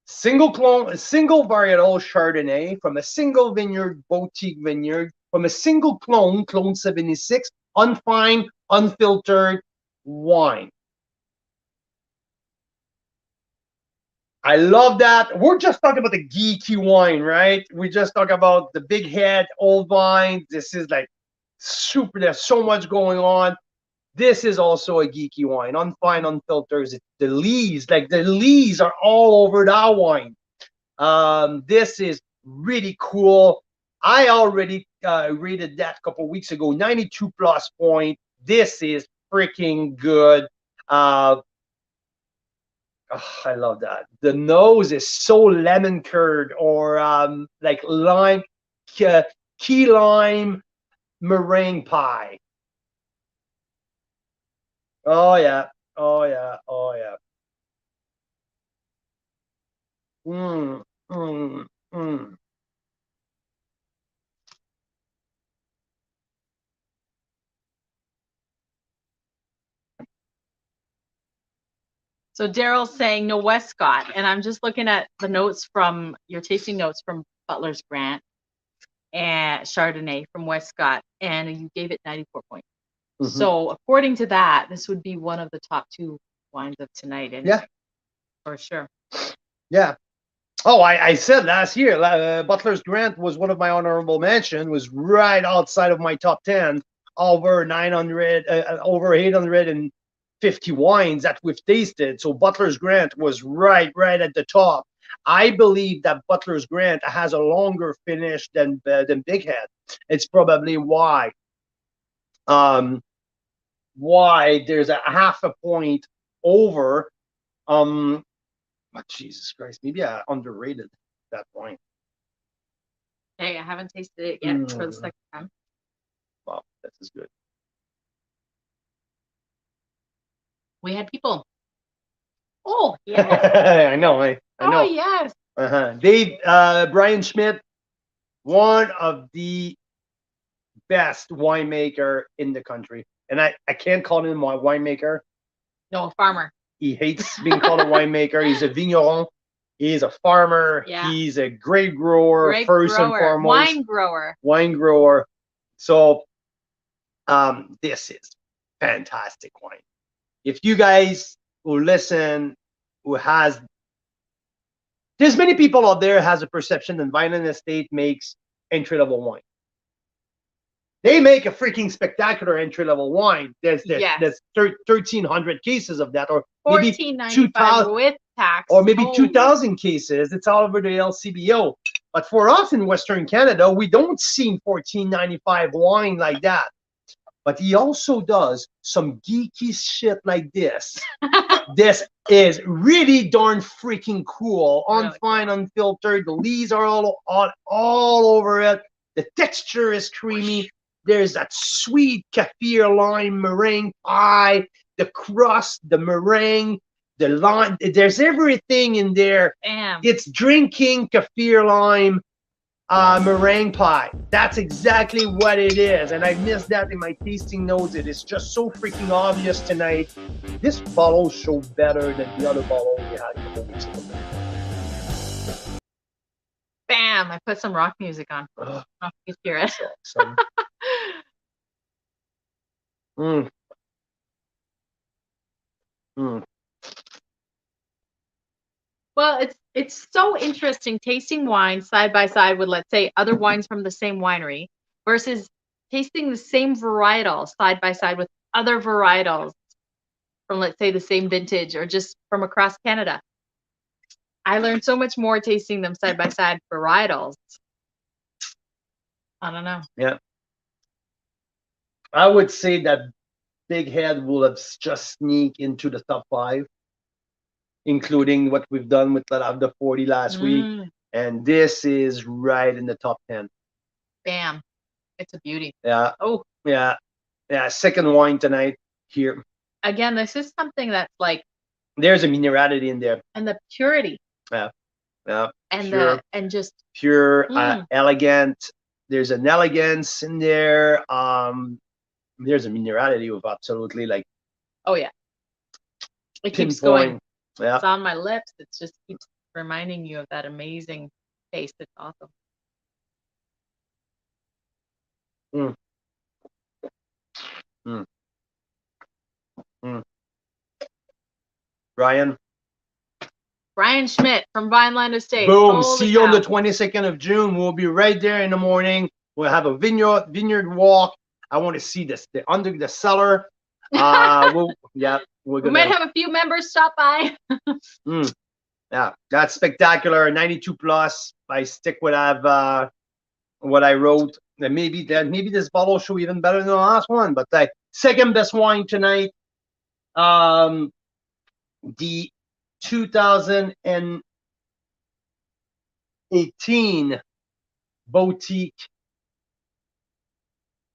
Single clone, a single varietal Chardonnay from a single vineyard, boutique vineyard, from a single clone, Clone 76, unfined, unfiltered wine. I love that. We're just talking about the geeky wine, right? We just talk about the big head, old vine. This is like super, there's so much going on. This is also a geeky wine, unfined, unfiltered. The lees, like the lees are all over that wine. This is really cool. I already rated that a couple weeks ago, 92 plus point. This is freaking good. I love that. The nose is so lemon curd or like lime, key lime meringue pie. Oh yeah, oh yeah, oh yeah. Mm, mm, mm. So Daryl's saying no Westcott, and I'm just looking at the notes from your tasting notes from Butler's Grant and Chardonnay from Westcott, and you gave it 94 points. Mm-hmm. So according to that, this would be one of the top 2 wines of tonight. And yeah, for sure. Yeah. Oh, I said last year, Butler's Grant was one of my honorable mention. Was right outside of my top 10, over 900, over 850 wines that we've tasted. So Butler's Grant was right at the top. I believe that Butler's Grant has a longer finish than Big Head. It's probably why there's a half a point over. But Jesus Christ, maybe I underrated that wine. Hey, I haven't tasted it yet for the second time. Wow, this is good. We had people. Oh, yeah. I know. I know. Oh, yes. Dave, Brian Schmidt, one of the best winemaker in the country. And I can't call him a winemaker. No, a farmer. He hates being called a winemaker. He's a vigneron. He's a farmer. Yeah. He's a grape grower, first and foremost. Wine grower. Wine grower. So this is fantastic wine. If you guys who listen, there's many people out there has a perception that Vine and Estate makes entry-level wine. They make a freaking spectacular entry-level wine. There's 1,300 cases of that, or maybe 2,000 with tax, or maybe 2,000 cases. It's all over the LCBO. But for us in Western Canada, we don't see $14.95 wine like that. But he also does some geeky shit like this. This is really darn freaking cool. Unfined, unfiltered. The leaves are all over it. The texture is creamy. There's that sweet kaffir lime meringue pie. The crust, the meringue, the lime. There's everything in there. Damn. It's drinking kaffir lime meringue pie. That's exactly what it is. And I missed that in my tasting notes. It is just so freaking obvious tonight. This bottle shows better than the other bottle we had a couple weeks ago. Bam! I put some rock music on. Oh, you hear it. Awesome. Well, it's so interesting tasting wine side by side with, let's say, other wines from the same winery versus tasting the same varietal side by side with other varietals from, let's say, the same vintage or just from across Canada. I learned so much more tasting them side by side varietals. I don't know. Yeah. I would say that Big Head will have just sneaked into the top 5, including what we've done with the 40 last week. And this is right in the top 10. Bam. It's a beauty. Yeah. Oh. Yeah. Yeah. Second wine tonight here. Again, this is something that's like. There's a minerality in there. And the purity. Yeah. Yeah. And pure, just. Pure, elegant. There's an elegance in there. There's a minerality of absolutely like. Oh, yeah. It keeps going. Yeah. It's on my lips. It just keeps reminding you of that amazing taste. It's awesome. Mm. Mm. Mm. Brian. Brian Schmidt from Vineland Estates. Boom. Holy See you on cow. the 22nd of June. We'll be right there in the morning. We'll have a vineyard walk. I want to see this under the cellar. We're We gonna might have a few members stop by. Yeah, that's spectacular. 92 plus. I stick with what I wrote. And maybe this bottle show even better than the last one. But second best wine tonight. The 2018 Boutique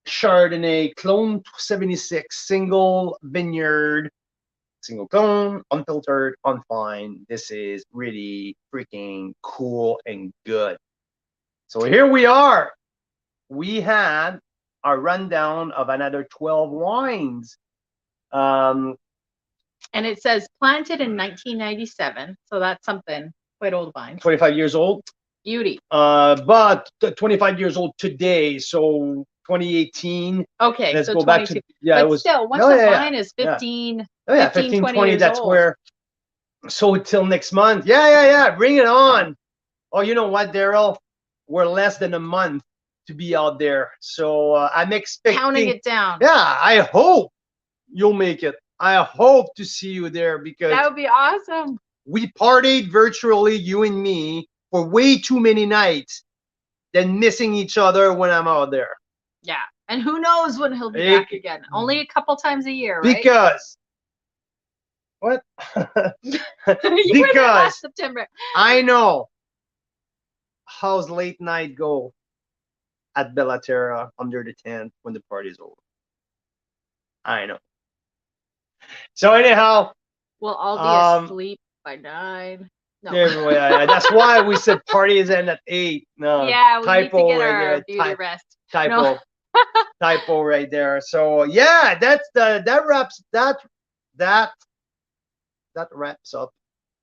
Chardonnay Clone 76 single vineyard, single clone, unfiltered, unfined. This is really freaking cool and good. So here we are. We had a rundown of another 12 wines. And it says planted in 1997. So that's something, quite old vine. 25 years old. Beauty. But 25 years old today. So 2018. Okay, Let's so go 22. back to, yeah, but it was still, once a vine is 15, Oh yeah, 15, 20, that's old. where. So until next month. Yeah. Bring it on. Oh, you know what, Daryl? We're less than a month to be out there. So I'm expecting. Counting it down. Yeah, I hope you'll make it. I hope to see you there because that would be awesome. We partied virtually, you and me, for way too many nights than missing each other when I'm out there. Yeah. And who knows when he'll be back again? Only a couple times a year, right? Because what? You were there last September. I know how's late night go at Bella Terra under the tent when the party's over. I know. So anyhow, we'll all be asleep by 9. No. Yeah, that's why we said parties end at 8. No, yeah, we typo need to get right our there. beauty rest. Typo. No. Typo right there. So yeah, that wraps up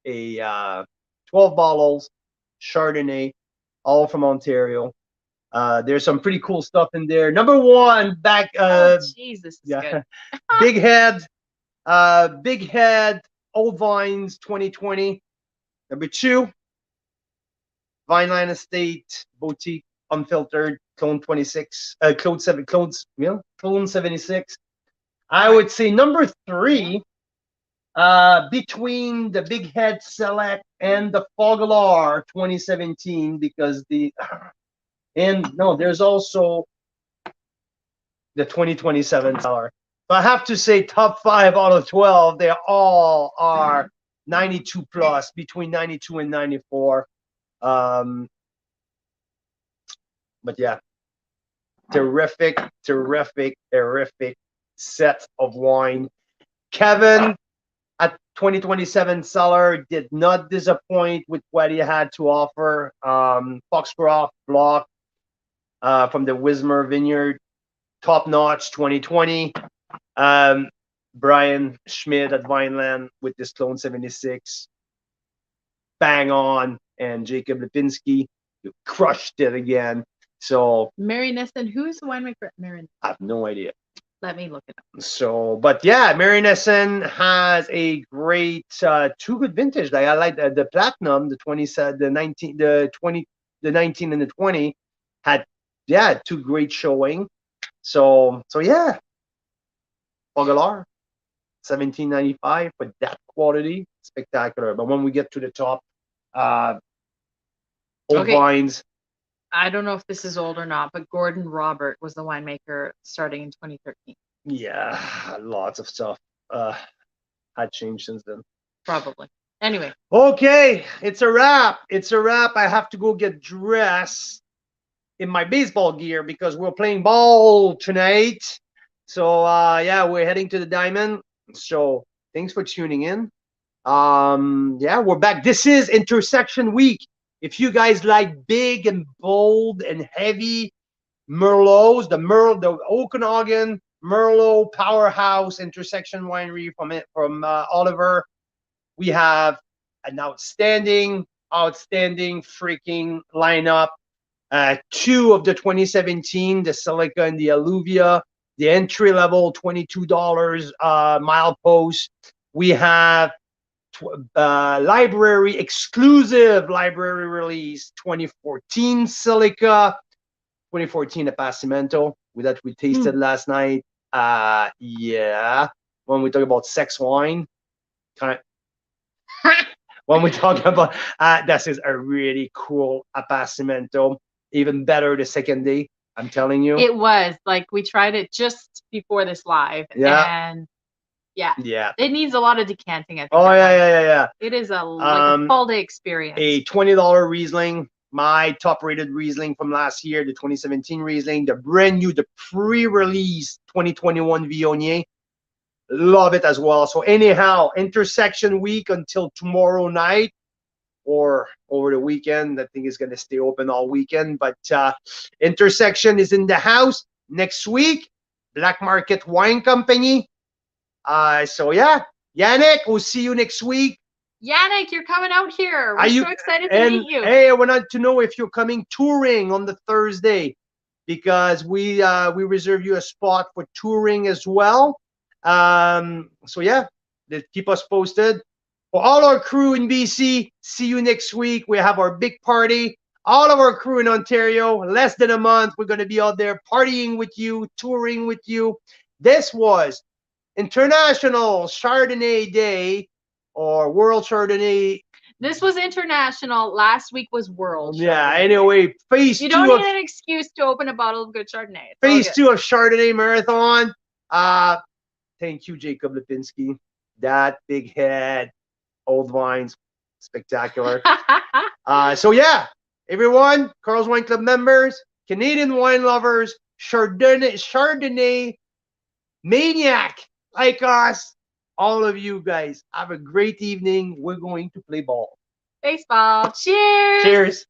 a 12 bottles Chardonnay, all from Ontario. There's some pretty cool stuff in there. Number one, back. Oh, Jesus, good. Big Head, Old Vines 2020. Number 2, Vineland Estate Boutique Unfiltered Clone 26, Clone 76. I would say number 3, between the Big Head Select and the Fogalar 2017, because there's also the 2027 seller. So I have to say top 5 out of 12, they all are 92 plus, between 92 and 94. But yeah, terrific set of wine. Kevin at 2027 seller did not disappoint with what he had to offer. Foxcroft Block from the Wismer Vineyard, top notch 2020. Brian Schmidt at Vineland with this Clone 76, bang on, and Jacob Lipinski, you crushed it again. So Mary Nissen, who's the winemaker at Mary Nissen? I have no idea. Let me look it up. So, but yeah, Mary Nissen has a great 2 good vintage. I like the Platinum, the 19 and the 20 had 2 great showing. So yeah, Fogalar, 1795 for that quality, spectacular. But when we get to the top, Old Vines. I don't know if this is old or not, but Gordon Robert was the winemaker starting in 2013. Yeah, lots of stuff had changed since then. Probably. Anyway. Okay, it's a wrap. I have to go get dressed in my baseball gear because we're playing ball tonight. So yeah, we're heading to the Diamond. So thanks for tuning in. Yeah, we're back. This is Intersection Week. If you guys like big and bold and heavy Merlots, the Okanagan Merlot Powerhouse Intersection Winery from Oliver, we have an outstanding outstanding freaking lineup. Two of the 2017, the Silica and the Alluvia, the entry level $22 milepost. We have library exclusive library release 2014 Silica, 2014 Appassimento that we tasted last night. Yeah, when we talk about sex wine, kind of, when we talk about this is a really cool Appassimento. Even better the second day, I'm telling you. It was like we tried it just before this live, and yeah, it needs a lot of decanting. I think. Oh yeah. It is like a full day experience. A $20 Riesling, my top rated Riesling from last year, the 2017 Riesling, the brand new, the pre-release 2021 Viognier. Love it as well. So anyhow, intersection week until tomorrow night or over the weekend. I think it's going to stay open all weekend. But intersection is in the house next week. Black Market Wine Company. So yeah, Yannick, we'll see you next week. Yannick, you're coming out here. We're so excited to meet you. Hey, I wanted to know if you're coming touring on the Thursday, because we reserve you a spot for touring as well. So yeah, keep us posted. For all our crew in BC, see you next week. We have our big party. All of our crew in Ontario, less than a month, we're going to be out there partying with you, touring with you. This was International Chardonnay Day, or World Chardonnay. This was international. Last week was World Chardonnay. Yeah, anyway, phase 2. You don't need an excuse to open a bottle of good Chardonnay. Phase 2 of Chardonnay Marathon. Thank you, Jacob Lipinski. That big head, old wines, spectacular. So yeah, everyone, Carl's Wine Club members, Canadian wine lovers, Chardonnay maniac like us, all of you guys, have a great evening. We're going to play ball. Baseball. Cheers. Cheers.